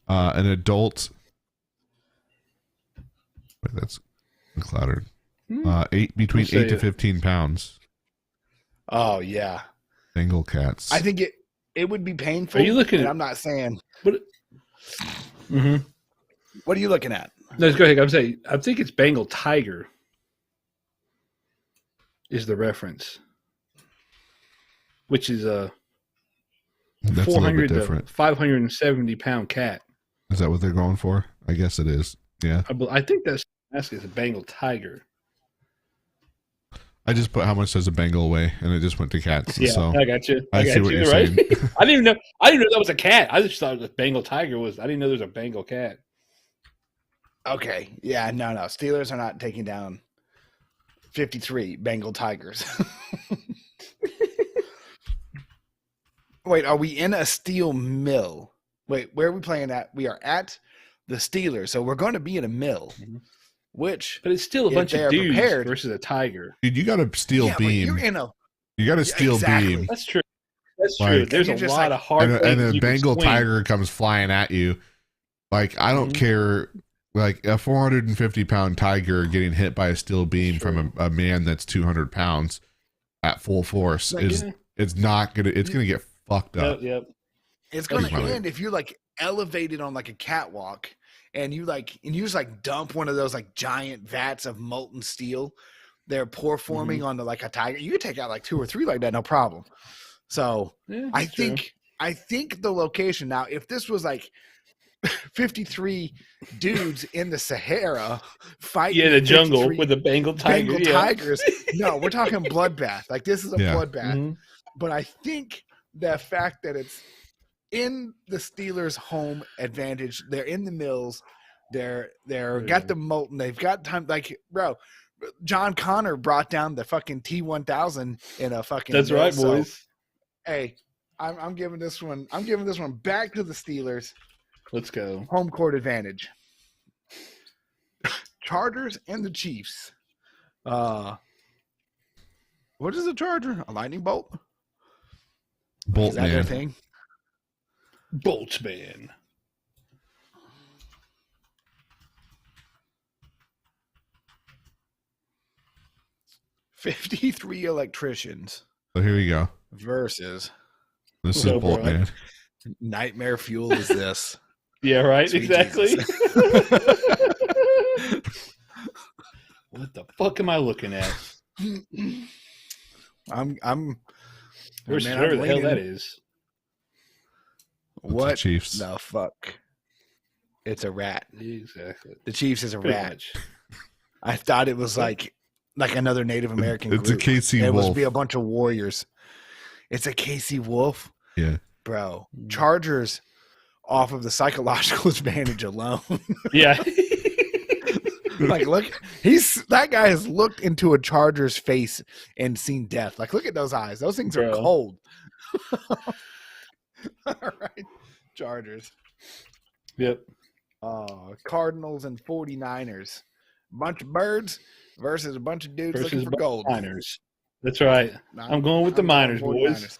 An adult. Wait, that's cluttered. Between 8 to 15 pounds. Oh yeah. Bengal cats. I think it would be painful. Are you looking at? I'm not saying. What? What are you looking at? No, go ahead. I think it's Bengal tiger. Is the reference, which is a 400 to 570 pound cat. Is that what they're going for? I guess it is. Yeah. I think that's a Bengal tiger. I just put how much does a Bengal weigh, and it just went to cats. Yeah, so I got you. I see what you're right? saying. I didn't know that was a cat. I just thought the Bengal tiger was. I didn't know there was a Bengal cat. Okay. Yeah. No. Steelers are not taking down 53 Bengal tigers. Wait, are we in a steel mill? Wait, where are we playing at? We are at the Steelers, so we're going to be in a mill. But it's still a bunch of dudes versus a tiger. Dude, you got a steel beam. You got a steel beam. That's true. That's true. There's a lot of hard. And a Bengal tiger comes flying at you. Like, I don't care. Like, a 450-pound tiger getting hit by a steel beam from a man that's 200 pounds at full force it's going to get fucked up. Yep. It's going to end if you're elevated on a catwalk and you just dump one of those giant vats of molten steel. They're pour forming onto a tiger. You could take out 2 or 3 like that, no problem. So I think the location now, if this was 53 dudes in the Sahara fighting. Yeah, in the jungle with the Bengal tiger. Tigers. No, we're talking bloodbath. Like this is a bloodbath. Mm-hmm. But I think the fact that it's in the Steelers' home advantage, they're in the mills, they're got the molten, they've got time. Like, bro, John Connor brought down the fucking T1000 in a fucking. That's right, boys. So, hey, I'm giving this one. I'm giving this one back to the Steelers. Let's go. Home court advantage. Chargers and the Chiefs. What is a charger? A lightning bolt? Bolt is that man. their thing? Boltzman. $53 electricians. So here you go. Versus. This is Bolt Man. Nightmare fuel is this. Yeah, right. Sweet exactly. What the fuck am I looking at? I'm. Where's whoever the hell that is? What the Chiefs? The fuck? It's a rat. Exactly. The Chiefs is a Pretty rat. much. I thought it was like another Native American It's group. a KC It Wolf. must be a bunch of warriors. It's a KC Wolf. Yeah. Bro, Chargers off of the psychological advantage alone. Yeah. Like, look, that guy has looked into a Charger's face and seen death. Like, look at those eyes. Those things are cold. All right. Chargers. Yep. Cardinals and 49ers. Bunch of birds versus a bunch of dudes looking for gold. Miners. That's right. I'm going with the Miners, boys.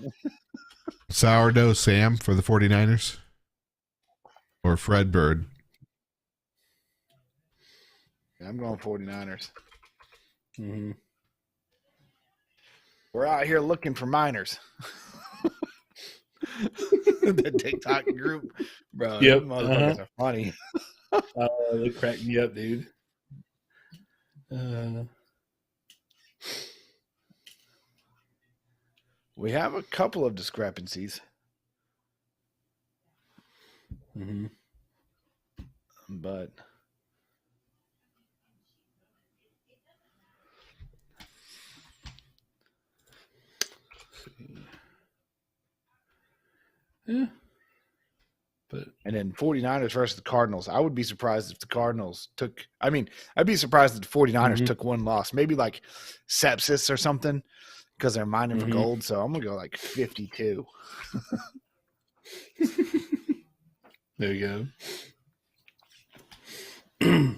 Sourdough Sam for the 49ers? Or Fred Bird? Yeah, I'm going 49ers. Mm-hmm. We're out here looking for miners. The TikTok group. Bro, yep. Motherfuckers are funny. They crack me up, dude. We have a couple of discrepancies. Mm-hmm. But yeah. And then 49ers versus the Cardinals. I would be surprised if the Cardinals took – I mean, I'd be surprised if the 49ers took one loss. Maybe like sepsis or something because they're mining for gold. So I'm going to go like 52. There you go.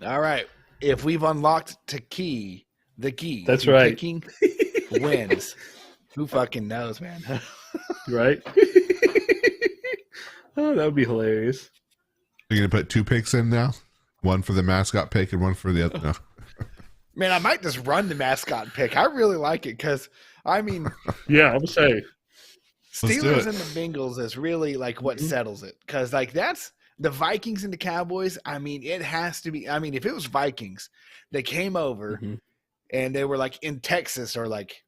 All right. If we've unlocked the key that's right. Picking wins. Who fucking knows, man? Right? Oh, that would be hilarious. You're going to put 2 picks in now? One for the mascot pick and one for the other? No. Man, I might just run the mascot pick. I really like it because, I mean. Yeah, I would say. Steelers and the Bengals is really like what settles it. Because, like, that's the Vikings and the Cowboys. I mean, it has to be. I mean, if it was Vikings, they came over and they were like in Texas or like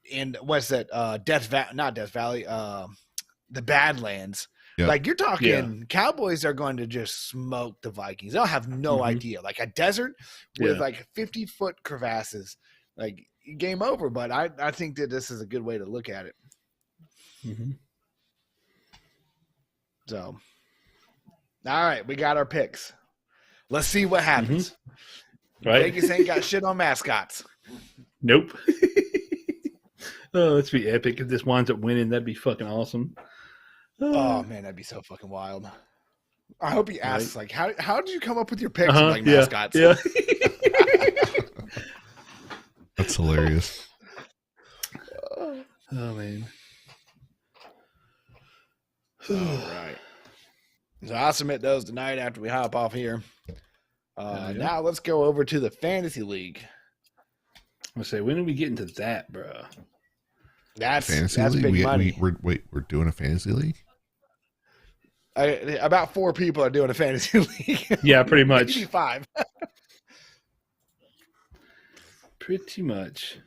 in, what's that? Not Death Valley. The Badlands. Yep. Like you're talking Cowboys are going to just smoke the Vikings. They'll have no idea. Like a desert with like 50-foot crevasses. Like game over. But I think that this is a good way to look at it. So all right, we got our picks. Let's see what happens. Right. Vegas ain't got shit on mascots. Nope. Oh, let's be epic. If this winds up winning, that'd be fucking awesome. Oh man, that'd be so fucking wild. I hope he asks like, how did you come up with your picks like mascots? Yeah. That's hilarious. Oh man. All right. So I'll submit those tonight after we hop off here. Now let's go over to the fantasy league. I say, when are we getting to that, bro? That's league? big money. We're doing a fantasy league? About 4 people are doing a fantasy league. Yeah, pretty much. Maybe 5. Pretty much.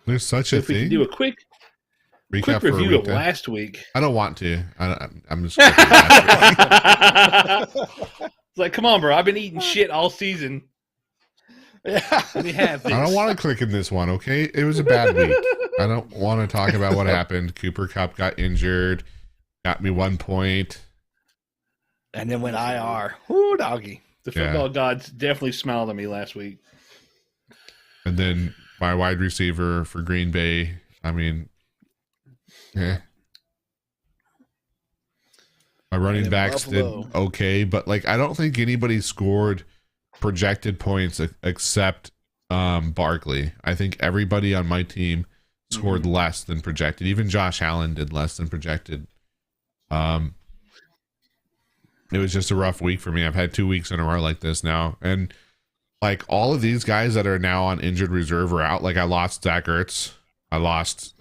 There's such a if we thing. can do a quick. Recap quick for review week of 10. last week. I don't want to. I'm just last week. It's like, come on, bro. I've been eating shit all season. Yeah. Let me have this. I don't want to click in this one, okay? It was a bad week. I don't want to talk about what happened. Cooper Kupp got injured, got me 1 point. And then went IR. Whoo, doggy. The football gods definitely smiled at me last week. And then my wide receiver for Green Bay, I mean, yeah. My running backs did okay, but like I don't think anybody scored projected points except Barkley. I think everybody on my team scored less than projected. Even Josh Allen did less than projected. It was just a rough week for me. I've had 2 weeks in a row like this now, and like all of these guys that are now on injured reserve are out. Like I lost Zach Ertz, I lost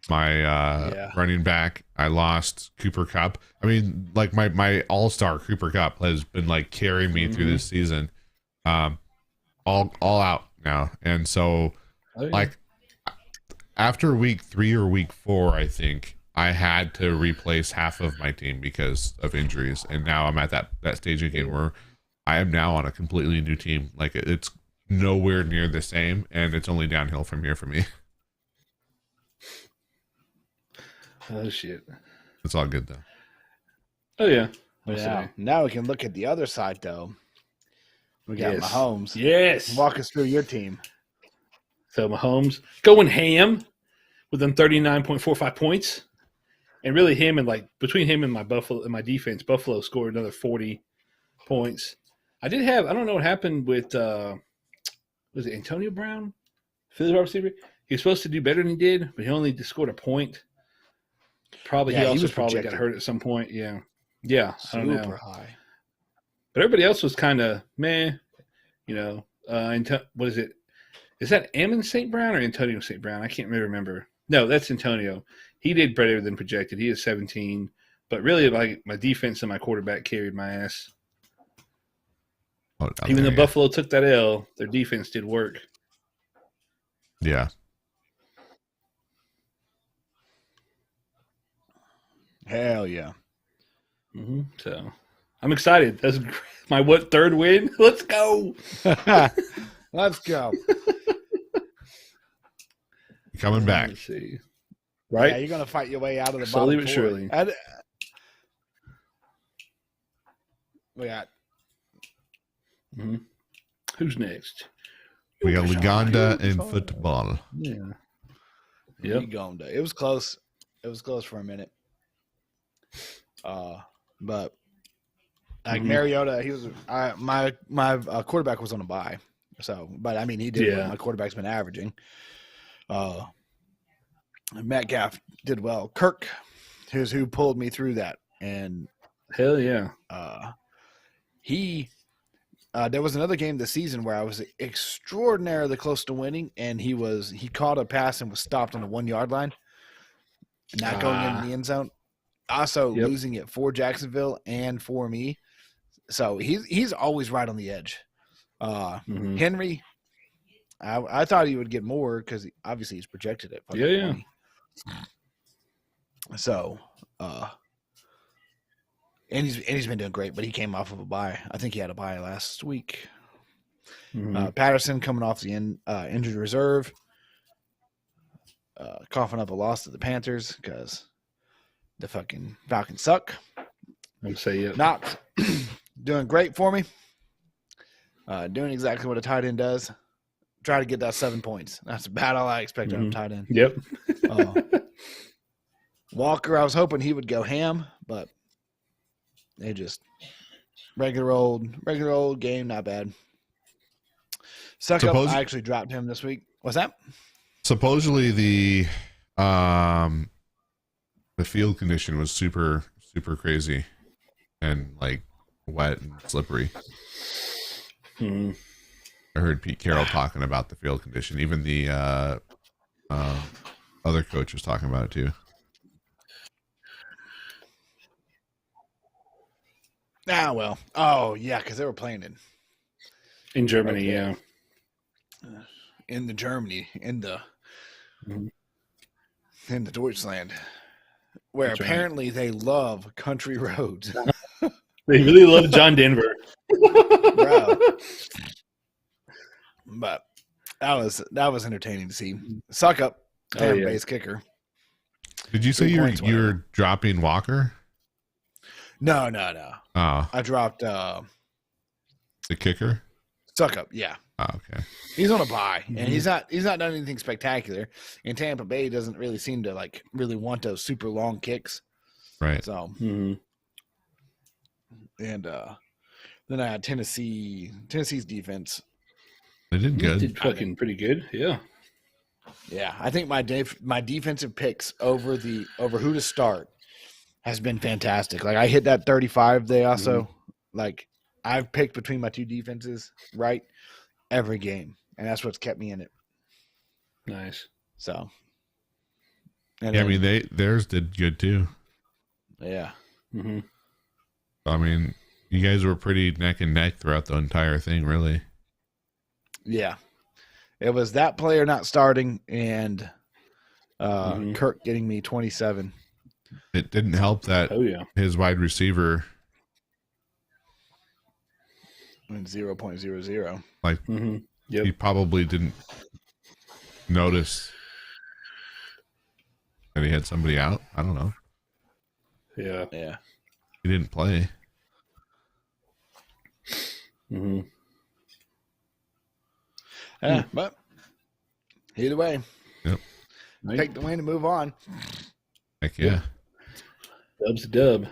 my running back, I lost Cooper Kupp. I mean, like my all-star Cooper Kupp has been like carrying me through this season. All out now. And so like after week 3 or week 4, I think I had to replace half of my team because of injuries. And now I'm at that stage again where I am now on a completely new team. Like it's nowhere near the same, and it's only downhill from here for me. Oh shit! It's all good though. Oh yeah. Yeah. Now we can look at the other side though. We got Mahomes. Yes. Walk us through your team. So Mahomes going ham with them 39.45 points, and really him and like between him and my defense, Buffalo scored another 40 points. I don't know what happened with was it Antonio Brown, Philly wide receiver? He was supposed to do better than he did, but he only scored a point. Probably he also probably got hurt at some point. Yeah. I don't know. Super high. But everybody else was kind of meh. You know, what is it? Is that Ammon St. Brown or Antonio St. Brown? I can't really remember. No, that's Antonio. He did better than projected. He is 17. But really, like my defense and my quarterback carried my ass. Even though Buffalo took that L, their defense did work. Yeah. Hell yeah. So I'm excited. That's my third win? Let's go. Let's go. Coming back. Let's see. Right? Yeah, you're going to fight your way out of the slowly bottom but surely. We got. Who's next? We got Uganda in football. Yeah. Yep. Uganda. It was close. It was close for a minute. But like Mariota, he was my quarterback was on a bye. So, but I mean, he did well. My quarterback's been averaging. Metcalf did well. Kirk, who pulled me through that, and hell yeah. He there was another game this season where I was extraordinarily close to winning, and he caught a pass and was stopped on the 1 yard line, not going into the end zone. Also losing it for Jacksonville and for me. So he's always right on the edge. Henry, I thought he would get more because obviously he's projected it. Yeah. So, and he's been doing great, but he came off of a bye. I think he had a bye last week. Patterson coming off the injured reserve, coughing up a loss to the Panthers because the fucking Falcons suck. I'd say yeah. Knox doing great for me. Doing exactly what a tight end does. Try to get that 7 points. That's about all I expect out of a tight end. Yep. Walker, I was hoping he would go ham, but they just regular old game, not bad. I actually dropped him this week. What's that? Supposedly the field condition was super, super crazy and like wet and slippery. I heard Pete Carroll talking about the field condition. Even the other coach was talking about it too. Ah, well. Oh, yeah, because they were playing in Germany, in the Germany, in the in the Deutschland, where That's apparently they love country roads. They really love John Denver. Bro. But that was entertaining to see. Suck up, Tampa Bay's kicker. Did you say you're dropping Walker? No. Oh, I dropped the kicker. Suck up. Yeah. Oh, okay. He's on a bye, and he's not done anything spectacular. And Tampa Bay doesn't really seem to really want those super long kicks. Right. So, and then I had Tennessee's defense. They did good. Did fucking pretty good. Yeah. Yeah, I think my defensive picks over who to start has been fantastic. Like I hit that 35. They also I've picked between my two defenses right every game, and that's what's kept me in it. Nice. So, I mean theirs did good too. Yeah. Mm-hmm. I mean, you guys were pretty neck and neck throughout the entire thing, really. Yeah. It was that player not starting and Kirk getting me 27. It didn't help that his wide receiver 0.00. Like he probably didn't notice that he had somebody out. I don't know. Yeah. He didn't play. Yeah, but either way, Take the win to move on. Heck yeah. Dub's a dub.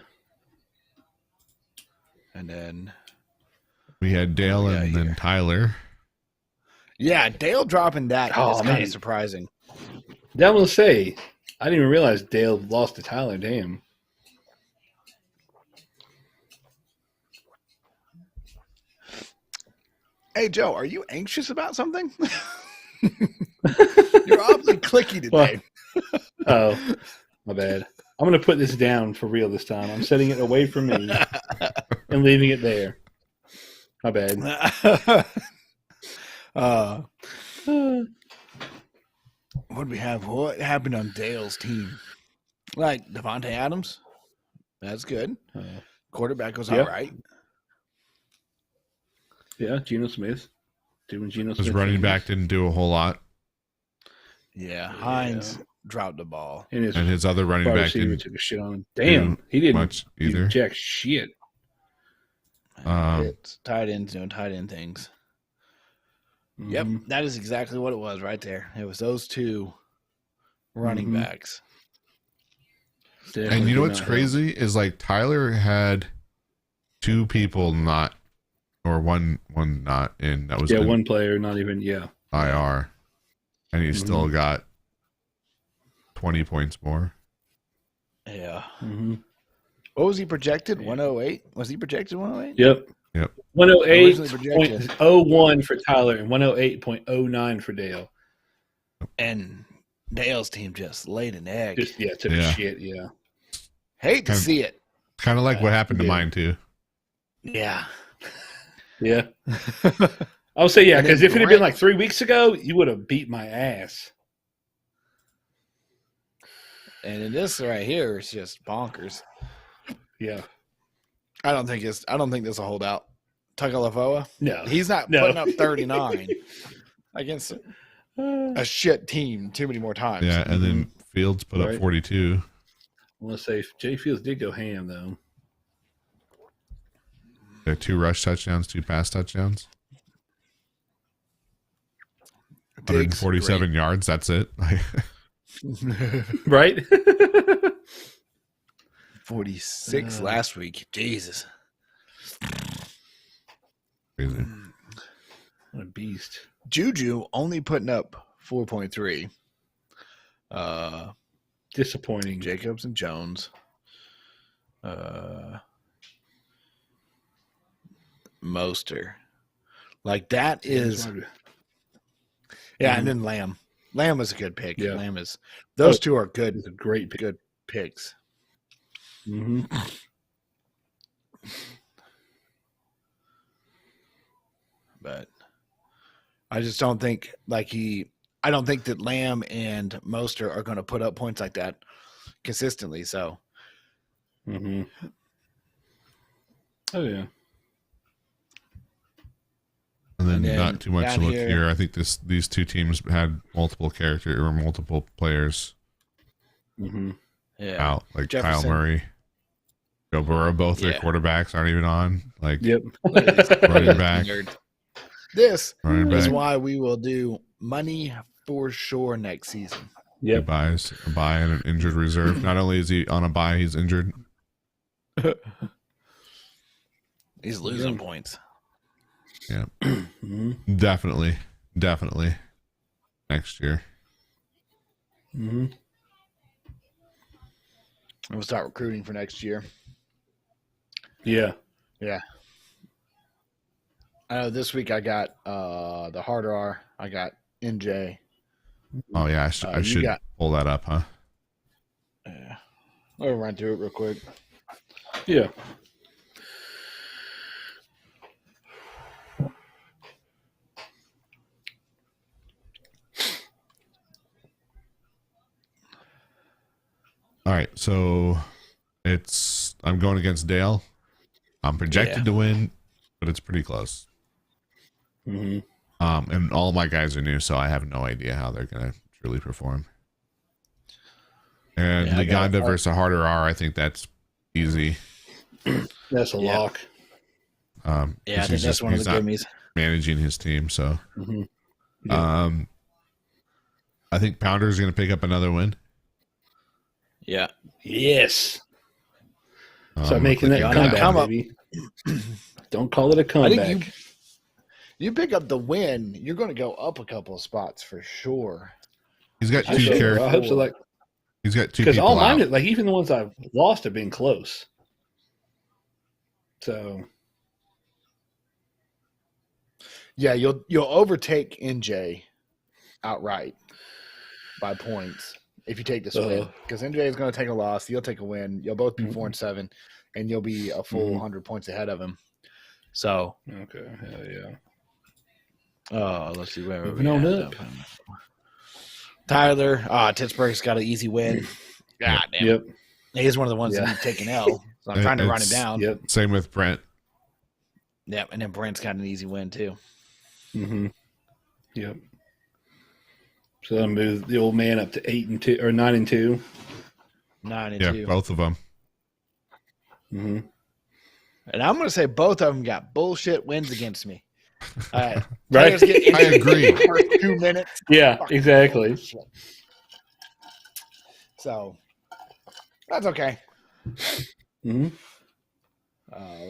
And then we had Dale and then Tyler. Yeah, Dale dropping that is kind of surprising. That will say, I didn't even realize Dale lost to Tyler. Damn. Hey, Joe, are you anxious about something? You're awfully clicky today. Oh, my bad. I'm going to put this down for real this time. I'm setting it away from me and leaving it there. My bad. What do we have? What happened on Dale's team? Like Devontae Adams? That's good. Quarterback was all right. Yeah, Geno Smith. His running back didn't do a whole lot. Yeah, Hines dropped the ball. And his other running back didn't took a shit on him. Damn, he didn't much either. Jack shit. It's tight ends doing tight end things. Yep, that is exactly what it was right there. It was those two running backs. Definitely. And you know what's crazy is like Tyler had two people not, or one not in. That was one player not even IR, and he still got 20 points more. Yeah. What was he projected? 108? Was he projected 108? Yep. 108.01 for Tyler and 108.09 for Dale. And Dale's team just laid an egg. Took a shit, Hate to see it. Kind of like what happened to mine, too. Yeah. Yeah. I'll say, because if it had been like 3 weeks ago, you would have beat my ass. And in this right here, it's just bonkers. Yeah. I don't think this will hold out. Tagovailoa? No. He's not putting up 39 against a shit team too many more times. Yeah, and then Fields put up 42. I want to say Jay Fields did go ham, though. There 2 rush touchdowns, 2 pass touchdowns. 147 yards, that's it. Right? 46 last week. Jesus. Crazy. What a beast. Juju only putting up 4.3. Disappointing. Jacobs and Jones. Moster. Like that is. Yeah, and then Lamb. Lamb was a good pick. Yeah. Lamb is. Those two are good. It's a great pick. Good picks. But I just don't think like I don't think that Lamb and Mostert are going to put up points like that consistently. So, Mm-hmm. Oh yeah. And then And not too much down to look here- here. I think these two teams had multiple players Mm-hmm. yeah, out, like Jefferson. Kyle Murray, Joe Burrow. Both their Yeah. quarterbacks aren't even on. Like Yep. Look at these running back, nerds. This running is back. why we will do money for sure next season. He Yep. buys a buy and an injured reserve. Not only is he on a buy, he's injured. He's losing points. Yeah, Mm-hmm. definitely next year. Mm-hmm. We'll start recruiting for next year. Yeah. I know this week I got the harder R. I got NJ. Oh yeah, I you should got- pull that up, huh? Yeah. I'll run through it real quick. Yeah. All right, so I'm going against Dale. I'm projected Yeah. to win, but it's pretty close. Mm-hmm. And all my guys are new, so I have no idea how they're gonna truly perform. And Yeah, I got Liganda it. versus a harder R, I think that's easy. That's a Yeah. lock. Yeah, I because think that's one of he's the not gimmies. managing his team. So, Mm-hmm. Yeah. I think Pounder is gonna pick up another win. Yeah. Yes. Start I'm making that clicking comeback, come up. baby. Don't call it a I comeback. think you pick up the win, you're going to go up a couple of spots for sure. He's got I two hope so. I characters. hope so. Like, He's got two because people all mine, out. like even the ones I've lost have been close. So Yeah, you'll overtake NJ outright by points if you take this win. Because NJ is going to take a loss, you'll take a win. You'll both be 4-7, and you'll be a full 100 points ahead of him. So, okay, hell yeah. let's see where Moving we on at. up. Tyler, Pittsburgh's got an easy win. God damn. Yep. He's one of the ones Yeah. that take an L. So I'm trying to run it It's- down. Yep. Same with Brent. Yeah, and then Brent's got an easy win too. Mm-hmm. Yep. So I move the old man up to 8-2 or 9-2. 9-2. Yeah, both of them. Mm-hmm. And I'm going to say both of them got bullshit wins against me. All right. Right. Players get I agree. in the first 2 minutes. Yeah, Fucking exactly. bullshit. So that's okay. Mm-hmm.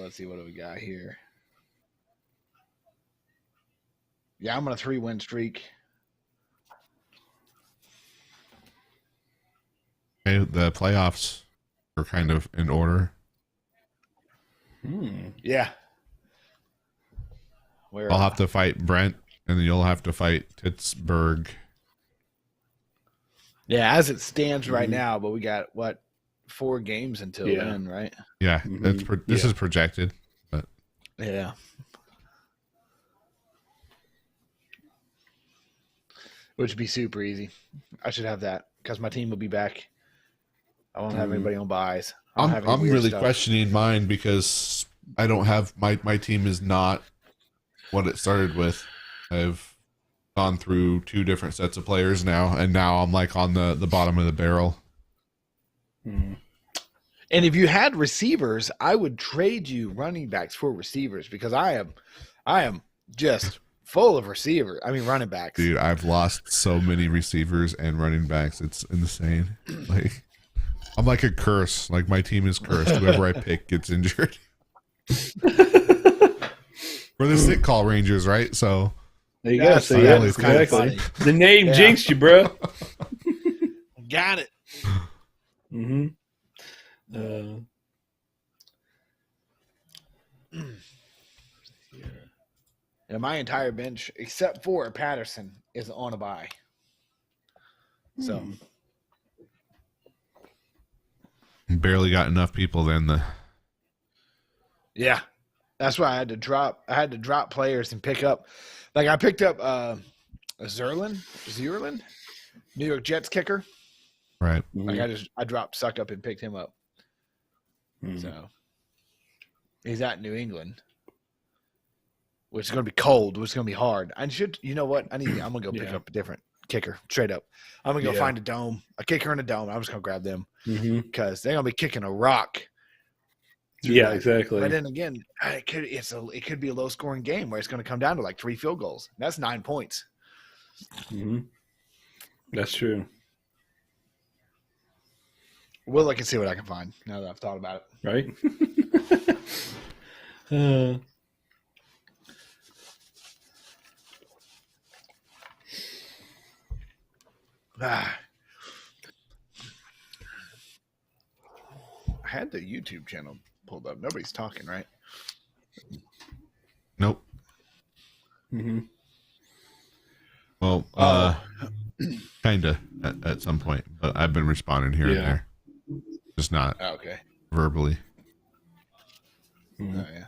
Let's see what do we got here. Yeah, I'm on a 3-win streak. Okay, the playoffs are kind of in order. Yeah. Where I'll have to fight Brent, and then you'll have to fight Pittsburgh. yeah, as it stands right Mhm. now, but we got 4 games until Yeah. then, right? Yeah, Mhm. this Yeah. is projected. Yeah. Which would be super easy. I should have that because my team will be back. I won't have Mhm. anybody on buys. I don't have any I'm weird really stuff. questioning mine because I don't have my team is not what it started with. I've gone through 2 different sets of players now, and now I'm like on the bottom of the barrel. Mm-hmm. And if you had receivers, I would trade you running backs for receivers because I am just full of receivers. I mean running backs. Dude, I've lost so many receivers and running backs. It's insane. Like I'm like a curse. Like my team is cursed. Whoever I pick gets injured. We're the sick call Rangers, right? So There you Yeah, go. so So yeah, yeah, it's kinda exactly. funny. The name Yeah. jinxed you, bro. Got it. Mm-hmm. And my entire bench, except for Patterson, is on a buy. So barely got enough people then the yeah, that's why I had to drop. I had to drop players and pick up. Like I picked up Zierlin, New York Jets kicker. Right. Like I dropped Suck Up and picked him up. So he's at New England, which is going to be cold, which is going to be hard. You know what? I'm going to go pick up a different kicker, straight up. I'm going to go find a kicker in a dome. I'm just going to grab them because they're going to be kicking a rock. Yeah, exactly. But then again, it could be a low scoring game where it's going to come down to like 3 field goals. That's 9 points. That's true. We'll look and see what I can find now that I've thought about it. Right? I had the YouTube channel pulled up. Nobody's talking, right? Nope. Well, kind of at some point, but I've been responding here and there. Just not verbally. Oh, yeah.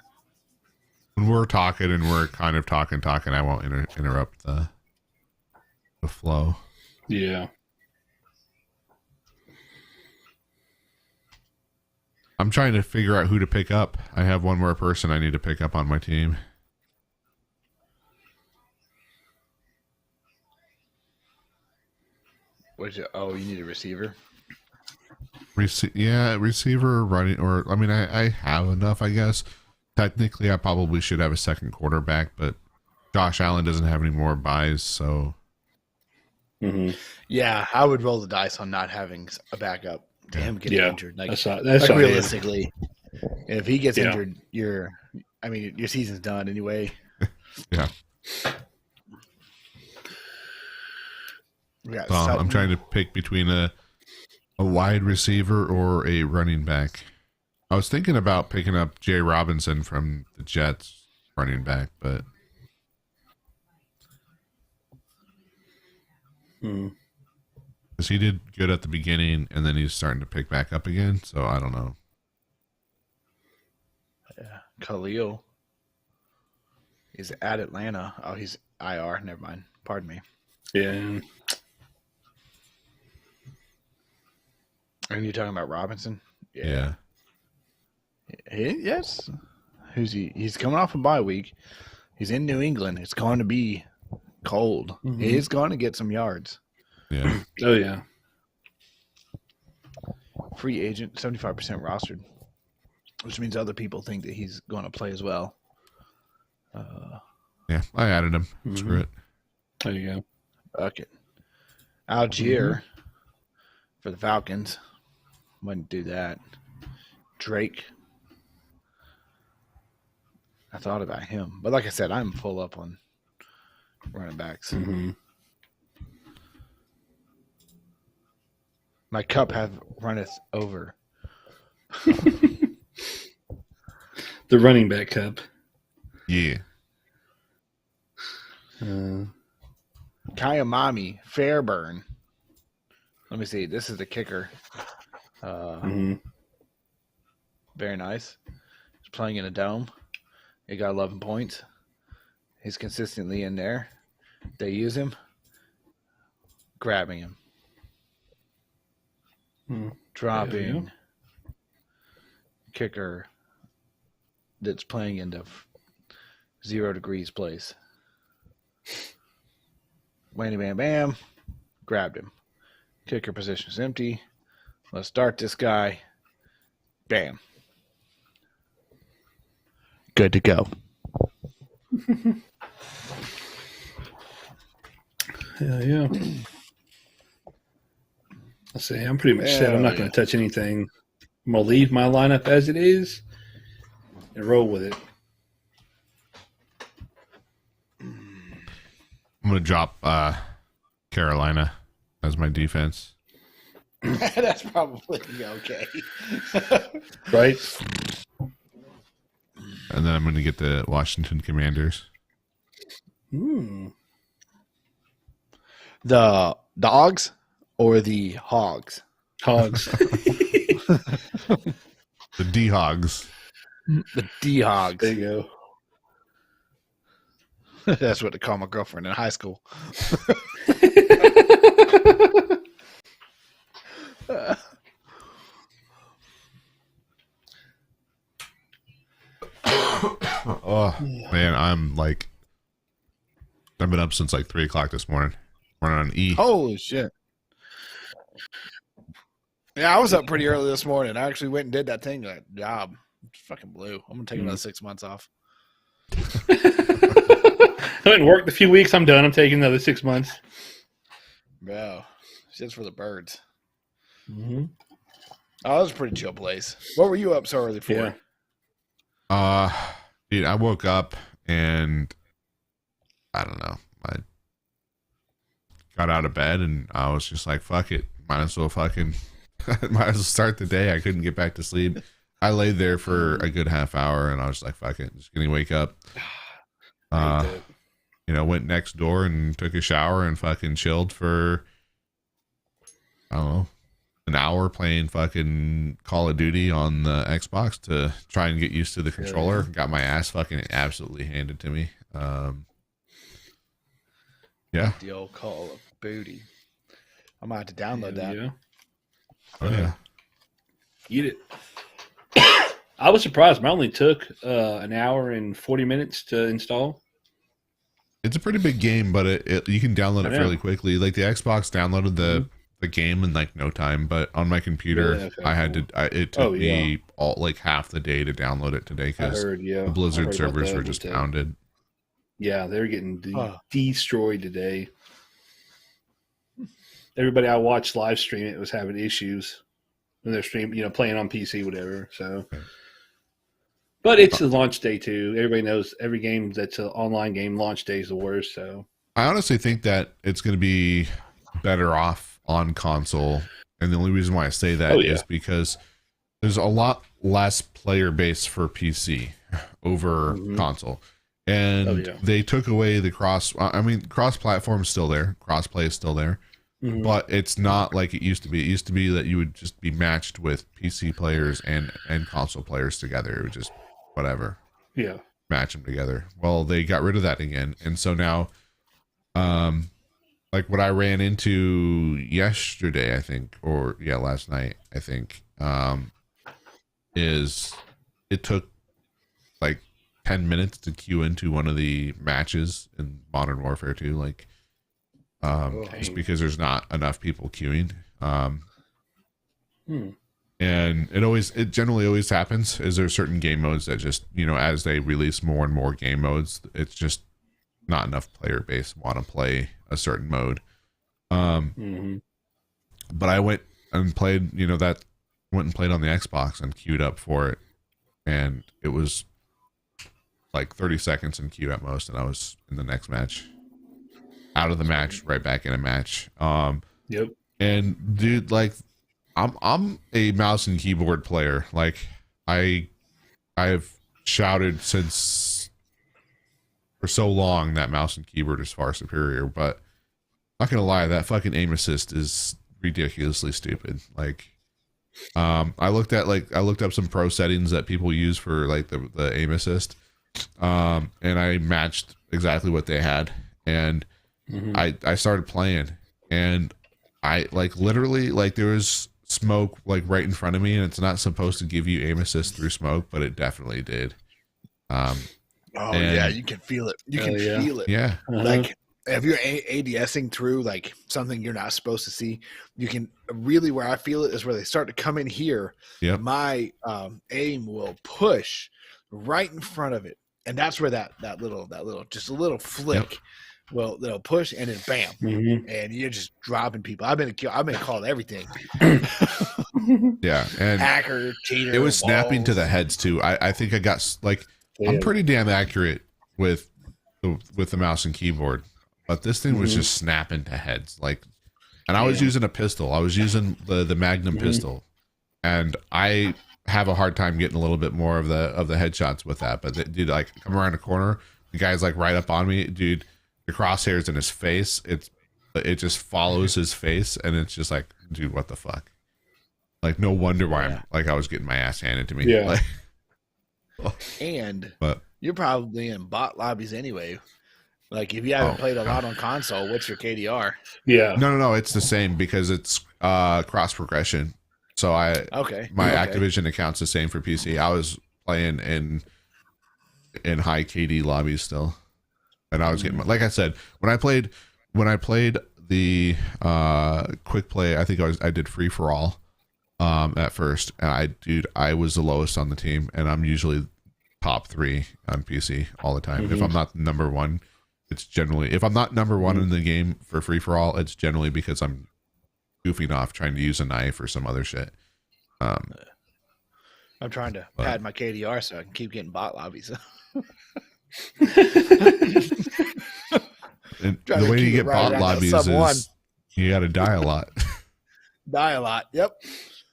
When we're talking and we're kind of talking, I won't interrupt the flow. Yeah. I'm trying to figure out who to pick up. I have one more person I need to pick up on my team. You need a receiver? Receiver, running, or I have enough, I guess. Technically, I probably should have a second quarterback, but Josh Allen doesn't have any more buys, so. Yeah, I would roll the dice on not having a backup to him getting injured. Like, that's realistically, if he gets injured, your season's done anyway. Yeah. I'm trying to pick between a wide receiver or a running back. I was thinking about picking up Jay Robinson from the Jets running back, but because he did good at the beginning and then he's starting to pick back up again, so I don't know. Yeah, Khalil is at Atlanta. Oh, he's IR. Never mind. Pardon me. Yeah. Are you talking about Robinson? Yeah. Yes. Who's he? He's coming off a bye week. He's in New England. It's going to be cold. He is going to get some yards. Yeah. Oh, yeah. Free agent, 75% rostered, which means other people think that he's going to play as well. Yeah, I added him. Screw it. There you go. Fuck it. Algier for the Falcons. Wouldn't do that. Drake. I thought about him. But like I said, I'm full up on running backs. My cup runneth over. The running back cup. Yeah. Kayamami, Fairburn. Let me see. This is the kicker. Very nice. He's playing in a dome. He got 11 points. He's consistently in there. They use him. Grabbing him. Dropping. Kicker that's playing into 0 degrees place. Whammy bam bam. Grabbed him. Kicker position is empty. Let's start this guy. Bam. Good to go. Yeah. Let's see. I'm pretty much set. I'm not going to touch anything. I'm going to leave my lineup as it is and roll with it. I'm going to drop Carolina as my defense. That's probably okay. Right? And then I'm going to get the Washington Commanders. The dogs or the hogs? Hogs. The D-Hogs. The D-Hogs. There you go. That's what they call my girlfriend in high school. Oh man, I've been up since like 3 o'clock this morning. Running on E. Holy shit! Yeah, I was up pretty early this morning. I actually went and did that thing, that job. It's fucking blew. I'm gonna take another 6 months off. I went and worked a few weeks. I'm done. I'm taking another 6 months. Bro, shit's for the birds. Mm-hmm. Oh, that was a pretty chill place. What were you up so early for? Yeah. Dude, I woke up and I don't know. I got out of bed and I was just like, fuck it. Might as well start the day. I couldn't get back to sleep. I laid there for a good half hour and I was like, fuck it. Just gonna wake up. Went next door and took a shower and fucking chilled for, I don't know, an hour playing fucking Call of Duty on the Xbox to try and get used to the controller. Got my ass fucking absolutely handed to me. Yeah. The old Call of Booty. I might have to download that. Yeah. Oh yeah. Eat it. I was surprised. Mine only took an hour and 40 minutes to install. It's a pretty big game, but you can download it fairly quickly. Like the Xbox downloaded the game in like no time, but on my computer, it took me half the day to download it today because the Blizzard servers were just pounded. Yeah, they're getting destroyed today. Everybody I watched live stream it was having issues when they're streaming, playing on PC, whatever. So, but it's a launch day too. Everybody knows every game that's an online game launch day is the worst. So, I honestly think that it's going to be better off on console, and the only reason why I say that is because there's a lot less player base for PC over console. And they took away the cross-platform is still there. Cross-play is still there. Mm-hmm. But it's not like it used to be. It used to be that you would just be matched with PC players and console players together. It would just, whatever. Yeah. Match them together. Well, they got rid of that again. And so now, like what I ran into yesterday, I think, or last night, I think, is it took like 10 minutes to queue into one of the matches in Modern Warfare 2, just because there's not enough people queuing. And it generally always happens is there certain game modes that just, as they release more and more game modes, it's just not enough player base want to play a certain mode. But I went and played, went and played on the Xbox and queued up for it. And it was like 30 seconds in queue at most, and I was in the next match. Out of the match, right back in a match. Yep. And dude, like, I'm a mouse and keyboard player. Like, I've shouted since for so long that mouse and keyboard is far superior, but not gonna lie, that fucking aim assist is ridiculously stupid. Like, I looked up some pro settings that people use for like the aim assist. And I matched exactly what they had, and I started playing, and I literally there was smoke right in front of me, and it's not supposed to give you aim assist through smoke, but it definitely did. Yeah, you can feel it. You can feel it. Yeah. Like if you're ADSing through something you're not supposed to see, you can really, where I feel it is where they start to come in here. Yep. My aim will push right in front of it. And that's where that little just a little flick will they'll push, and then bam, and you're just dropping people. I've been called everything. Yeah, and hacker, cheater. It was snapping to the heads too. I think I got I'm pretty damn accurate with the mouse and keyboard, but this thing was just snapping to heads. And I was using a pistol. I was using the Magnum pistol, and I have a hard time getting a little bit more of the headshots with that. But dude, come around a corner, the guy's right up on me, dude. The crosshairs in his face, it just follows his face, and it's just dude, what the fuck? No wonder why I was getting my ass handed to me. Yeah. But you're probably in bot lobbies anyway. Like if you haven't played a lot on console, what's your KDR? Yeah. No, it's the same because it's cross progression. So my Activision account's the same for PC. I was playing in high KD lobbies still, and I was getting, like I said, when I played the quick play, I think I did free for all at first, and I was the lowest on the team, and I'm usually top 3 on PC all the time. If I'm not number 1, it's generally, if I'm not number 1 in the game for free for all, it's generally because I'm goofing off trying to use a knife or some other shit. I'm trying to pad my KDR so I can keep getting bot lobbies. And the way you get bot lobbies is you got to die a lot. Yep.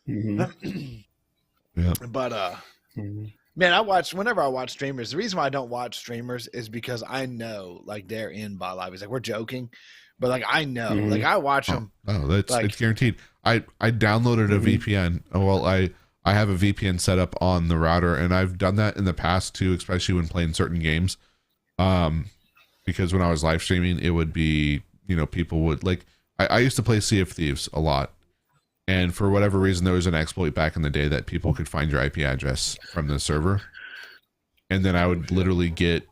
Yeah. But man, whenever I watch streamers, the reason why I don't watch streamers is because I know like they're in bot lobbies. Like we're joking, but like I know, like I watch them. Oh, that's like, it's guaranteed. I downloaded a VPN. Well, I have a VPN set up on the router, and I've done that in the past too, especially when playing certain games. Because when I was live streaming, it would be, people would like, I used to play Sea of Thieves a lot. And for whatever reason, there was an exploit back in the day that people could find your IP address from the server. And then I would literally get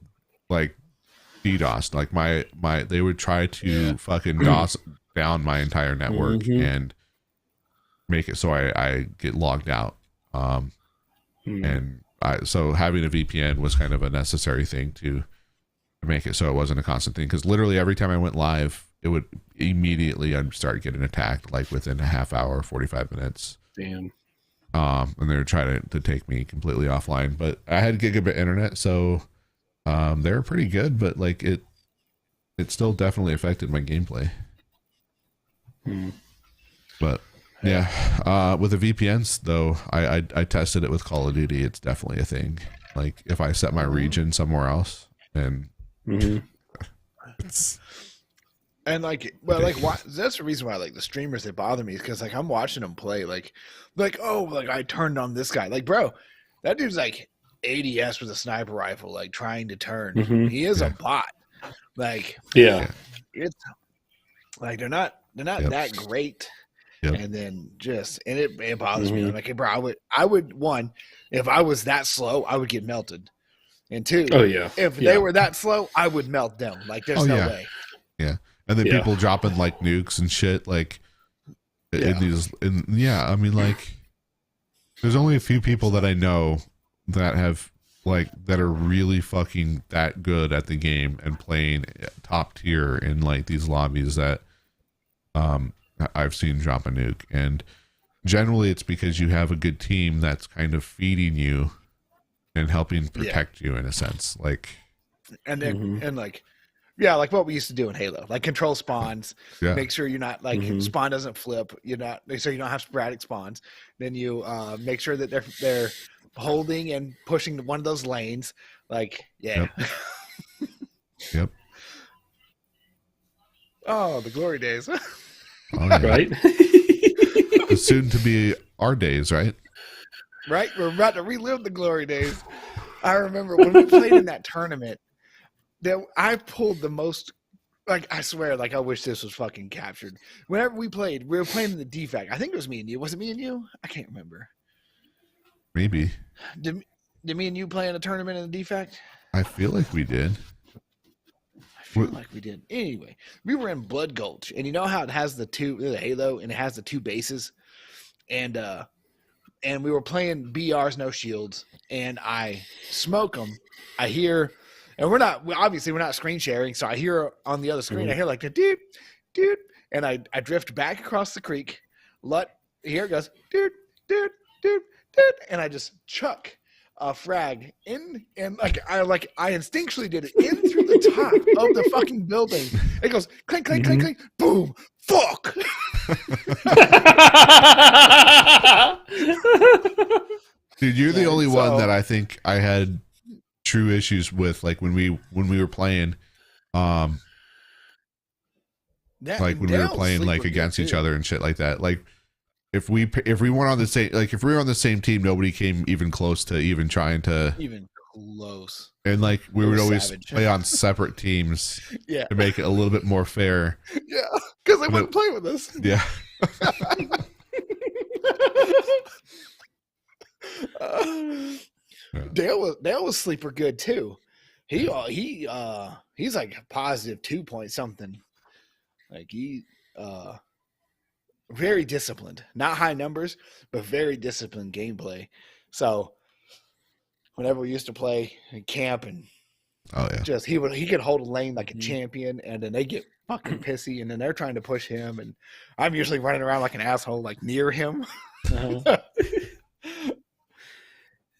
like DDoS. Like they would try to fucking DOS down my entire network and make it so I get logged out. And so having a VPN was kind of a necessary thing to make it so it wasn't a constant thing. Because literally every time I went live, it would immediately I'd start getting attacked like within a half hour, 45 minutes. Damn. And they were trying to take me completely offline. But I had gigabit internet, so they were pretty good, but like it still definitely affected my gameplay. But yeah, with the VPNs though, I tested it with Call of Duty. It's definitely a thing. Like if I set my region somewhere else, and it's. And like, well, like, that's the reason why like the streamers they bother me is because like I'm watching them play, like I turned on this guy, like bro, that dude's like ADS with a sniper rifle, like trying to turn. He is a bot, like it's like they're not that great, and then it bothers me. I'm like, hey, bro, I would one, if I was that slow, I would get melted, and two, if they were that slow, I would melt them. Like there's no way. Yeah. And then people dropping like nukes and shit, like I mean, like there's only a few people that I know that have that are really fucking that good at the game and playing top tier in like these lobbies that I've seen drop a nuke. And generally it's because you have a good team that's kind of feeding you and helping protect you in a sense, like and like. Yeah, like what we used to do in Halo, like control spawns, make sure you're not like spawn doesn't flip, so you don't have sporadic spawns. Then you make sure that they're holding and pushing one of those lanes. Like, Yep. Oh, the glory days. Right? It's soon to be our days, right? Right? We're about to relive the glory days. I remember when we played in that tournament, that I pulled the most, like I swear, like I wish this was fucking captured. Whenever we were playing in the defect. I think it was me and you. Was it me and you? I can't remember. Maybe. Did me and you play in a tournament in the defect? I feel like we did. I feel like we did. Anyway, we were in Blood Gulch, and you know how it has the Halo, and it has the 2 bases, and we were playing BRs, no shields, and I smoke them. I hear. And we're not screen sharing, so I hear on the other screen, I hear like the dude, and I drift back across the creek. Here it goes, dude, and I just chuck a frag in, and I instinctually did it in through the top of the fucking building. It goes clink, clink, clink, clink, boom, fuck. Dude, you're the only one that I think I had true issues with, like when we were playing like when we were playing like against each other and shit like that. Like if we weren't on the same, like if we were on the same team, nobody came even close to even trying to close. And like we It would was always savage. play on separate teams Yeah, to make it a little bit more fair. yeah, because they But wouldn't play with us. Yeah. Dale was sleeper good too. He's like a positive 2 point something. Like he very disciplined. Not high numbers, but very disciplined gameplay. So whenever we used to play in camp and Oh yeah. just he could hold a lane like a champion, and then they get fucking pissy, and then they're trying to push him, and I'm usually running around like an asshole, like near him.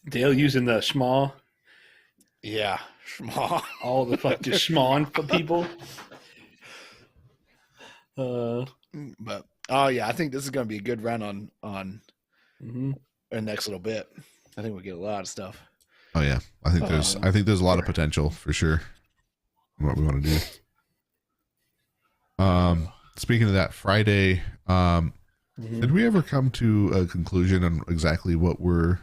Dale using the schmaw. Yeah, small. All the fuck just schmawing for people. But oh yeah, I think this is going to be a good run on the next little bit. I think we'll get a lot of stuff. Oh yeah. I think there's a lot of potential for sure in what we want to do. Speaking of that, Friday, did we ever come to a conclusion on exactly what we're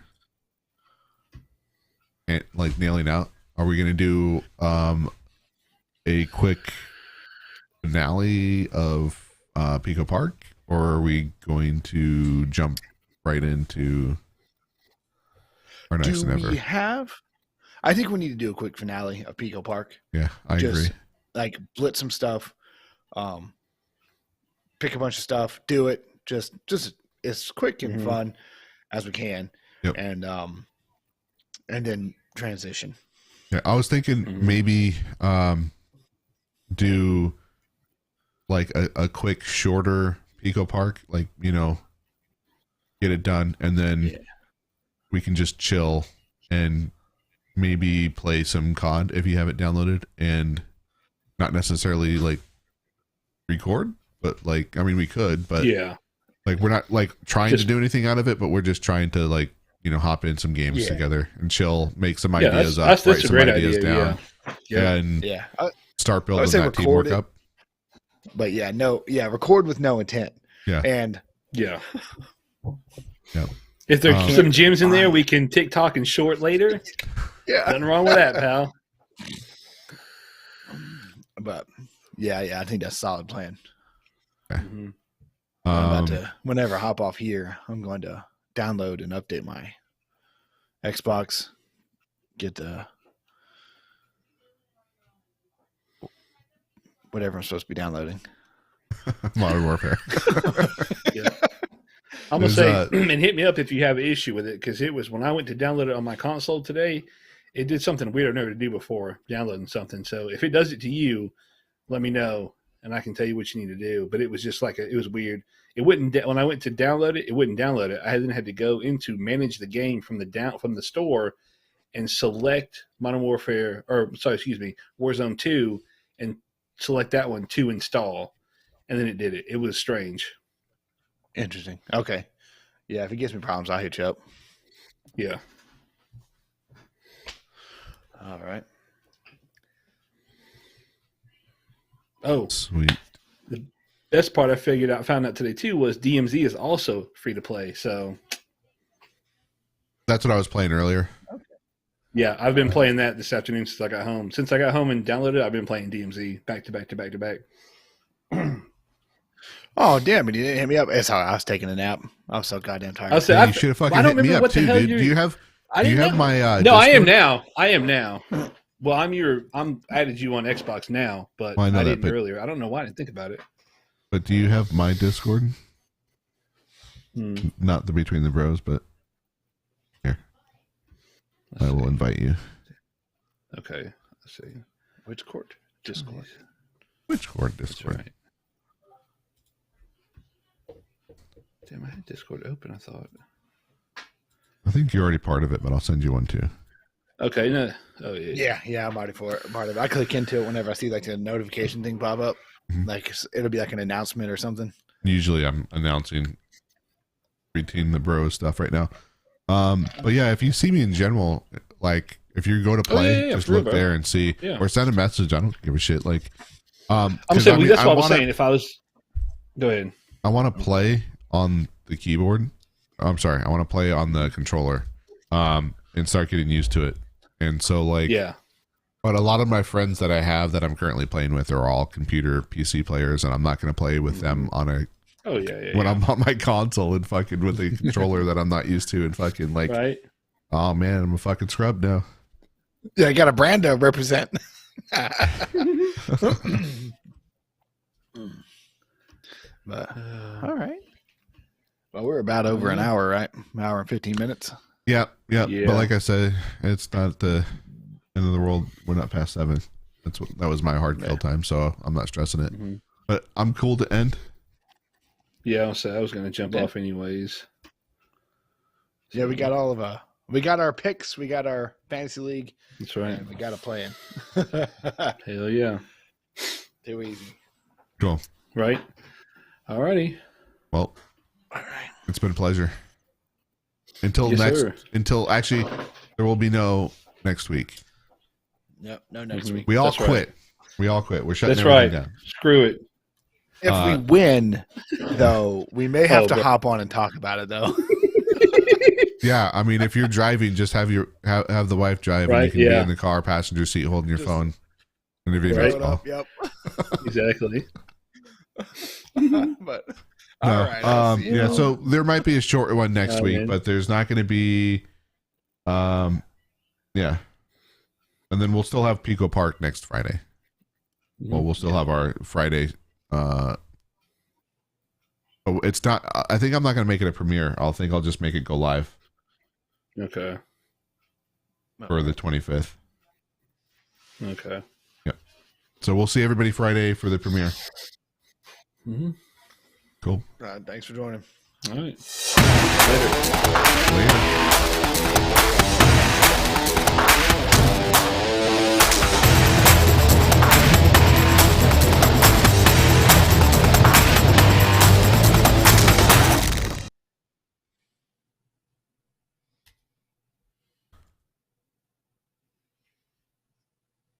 like nailing out? Are we going to do a quick finale of Pico Park, or are we going to jump right into our next and ever? I think we need to do a quick finale of Pico Park. Yeah, I agree. Like blitz some stuff, pick a bunch of stuff, do it just as quick and fun as we can, and then transition. Yeah, I was thinking maybe do like a quick shorter Pico Park, like, you know, get it done, and then we can just chill and maybe play some COD if you have it downloaded, and not necessarily like record, but like, I mean, we could, but like we're not like trying to do anything out of it, but we're just trying to, like, you know, hop in some games together and chill, make some ideas up, write some ideas down, and start building that teamwork up. But record with no intent. Yeah. And if there's some gyms in there, we can TikTok and short later. Yeah. Nothing wrong with that, pal. But I think that's a solid plan. Okay. I'm about to, whenever I hop off here, I'm going to download and update my Xbox, get the whatever I'm supposed to be downloading. Modern Warfare. I'm gonna say, and hit me up if you have an issue with it, because it was when I went to download it on my console today, it did something weird I've never to do before, downloading something. So if it does it to you, let me know, and I can tell you what you need to do. But it was just like it was weird. It wouldn't when I went to download it. It wouldn't download it. I then had to go into manage the game from the store and select Modern Warfare, Warzone 2, and select that one to install, and then it did it. It was strange. Interesting. Okay. Yeah, if it gives me problems, I'll hit you up. Yeah. All right. Oh, sweet. The best part I found out today too, was DMZ is also free to play. So that's what I was playing earlier. Okay. Yeah, I've been playing that this afternoon since I got home. Since I got home and downloaded it, I've been playing DMZ back to back to back to back. Oh, damn it. You didn't hit me up. It's all right. I was taking a nap. I was so goddamn tired. I said, you should have fucking hit me up too, dude. Do you have my No, Discord? I am now. Well, I'm added you on Xbox now, but Well, I know I that, didn't but- earlier. I don't know why I didn't think about it. But do you have my Discord? Not the Between the Bros, but here. I will invite you. Okay. Let's see. Which court? Discord. Which Discord? That's Discord. right. Damn, I had Discord open, I thought. I think you're already part of it, but I'll send you one too. Okay, no. Oh, yeah. Yeah, I'm already part of it. I click into it whenever I see like the notification thing pop up. Like it'll be like an announcement or something. Usually I'm announcing Between the Bros stuff right now. But yeah, if you see me in general, like if you go to play, just look there and see, or send a message. I don't give a shit. Like, I'm saying that's what I was saying. If I was, go ahead. I want to play on the keyboard. I'm sorry, I want to play on the controller, and start getting used to it. And so like, Yeah. But a lot of my friends that I have that I'm currently playing with are all computer PC players, and I'm not going to play with them on a. Oh yeah. When I'm on my console and fucking with a controller that I'm not used to, and fucking like, right. Oh man, I'm a fucking scrub now. Yeah, I got a brand to represent. But, all right. Well, we're about over an hour, right? An hour and 15 minutes. Yeah. Yeah. But like I said, it's not the end of the world. We're not past 7. That was my hard kill time, so I'm not stressing it. Mm-hmm. But I'm cool to end. Yeah, I was going to jump off anyways. Yeah, we got we got our picks. We got our fantasy league. That's right. We got to play in. Hell yeah. Too easy. Cool. Right. All righty. Well, all right. It's been a pleasure. Until actually, there will be no next week. Yep, no next week. We all That's quit. Right. We all quit. We're shutting That's everything right. down. Screw it. If we win, though, we may have to hop on and talk about it, though. Yeah, I mean, if you're driving, just have the wife drive, and you can be in the car passenger seat holding your phone. Right. Yep. Exactly. But all right. Yeah. So there might be a short one next week, but there's not going to be. Yeah. And then we'll still have Pico Park next Friday. Well, we'll still have our Friday. It's not. I think I'm not going to make it a premiere. I'll just make it go live. Okay. For the 25th. Okay. Yep. So we'll see everybody Friday for the premiere. Mm-hmm. Cool. Thanks for joining. All right. Later.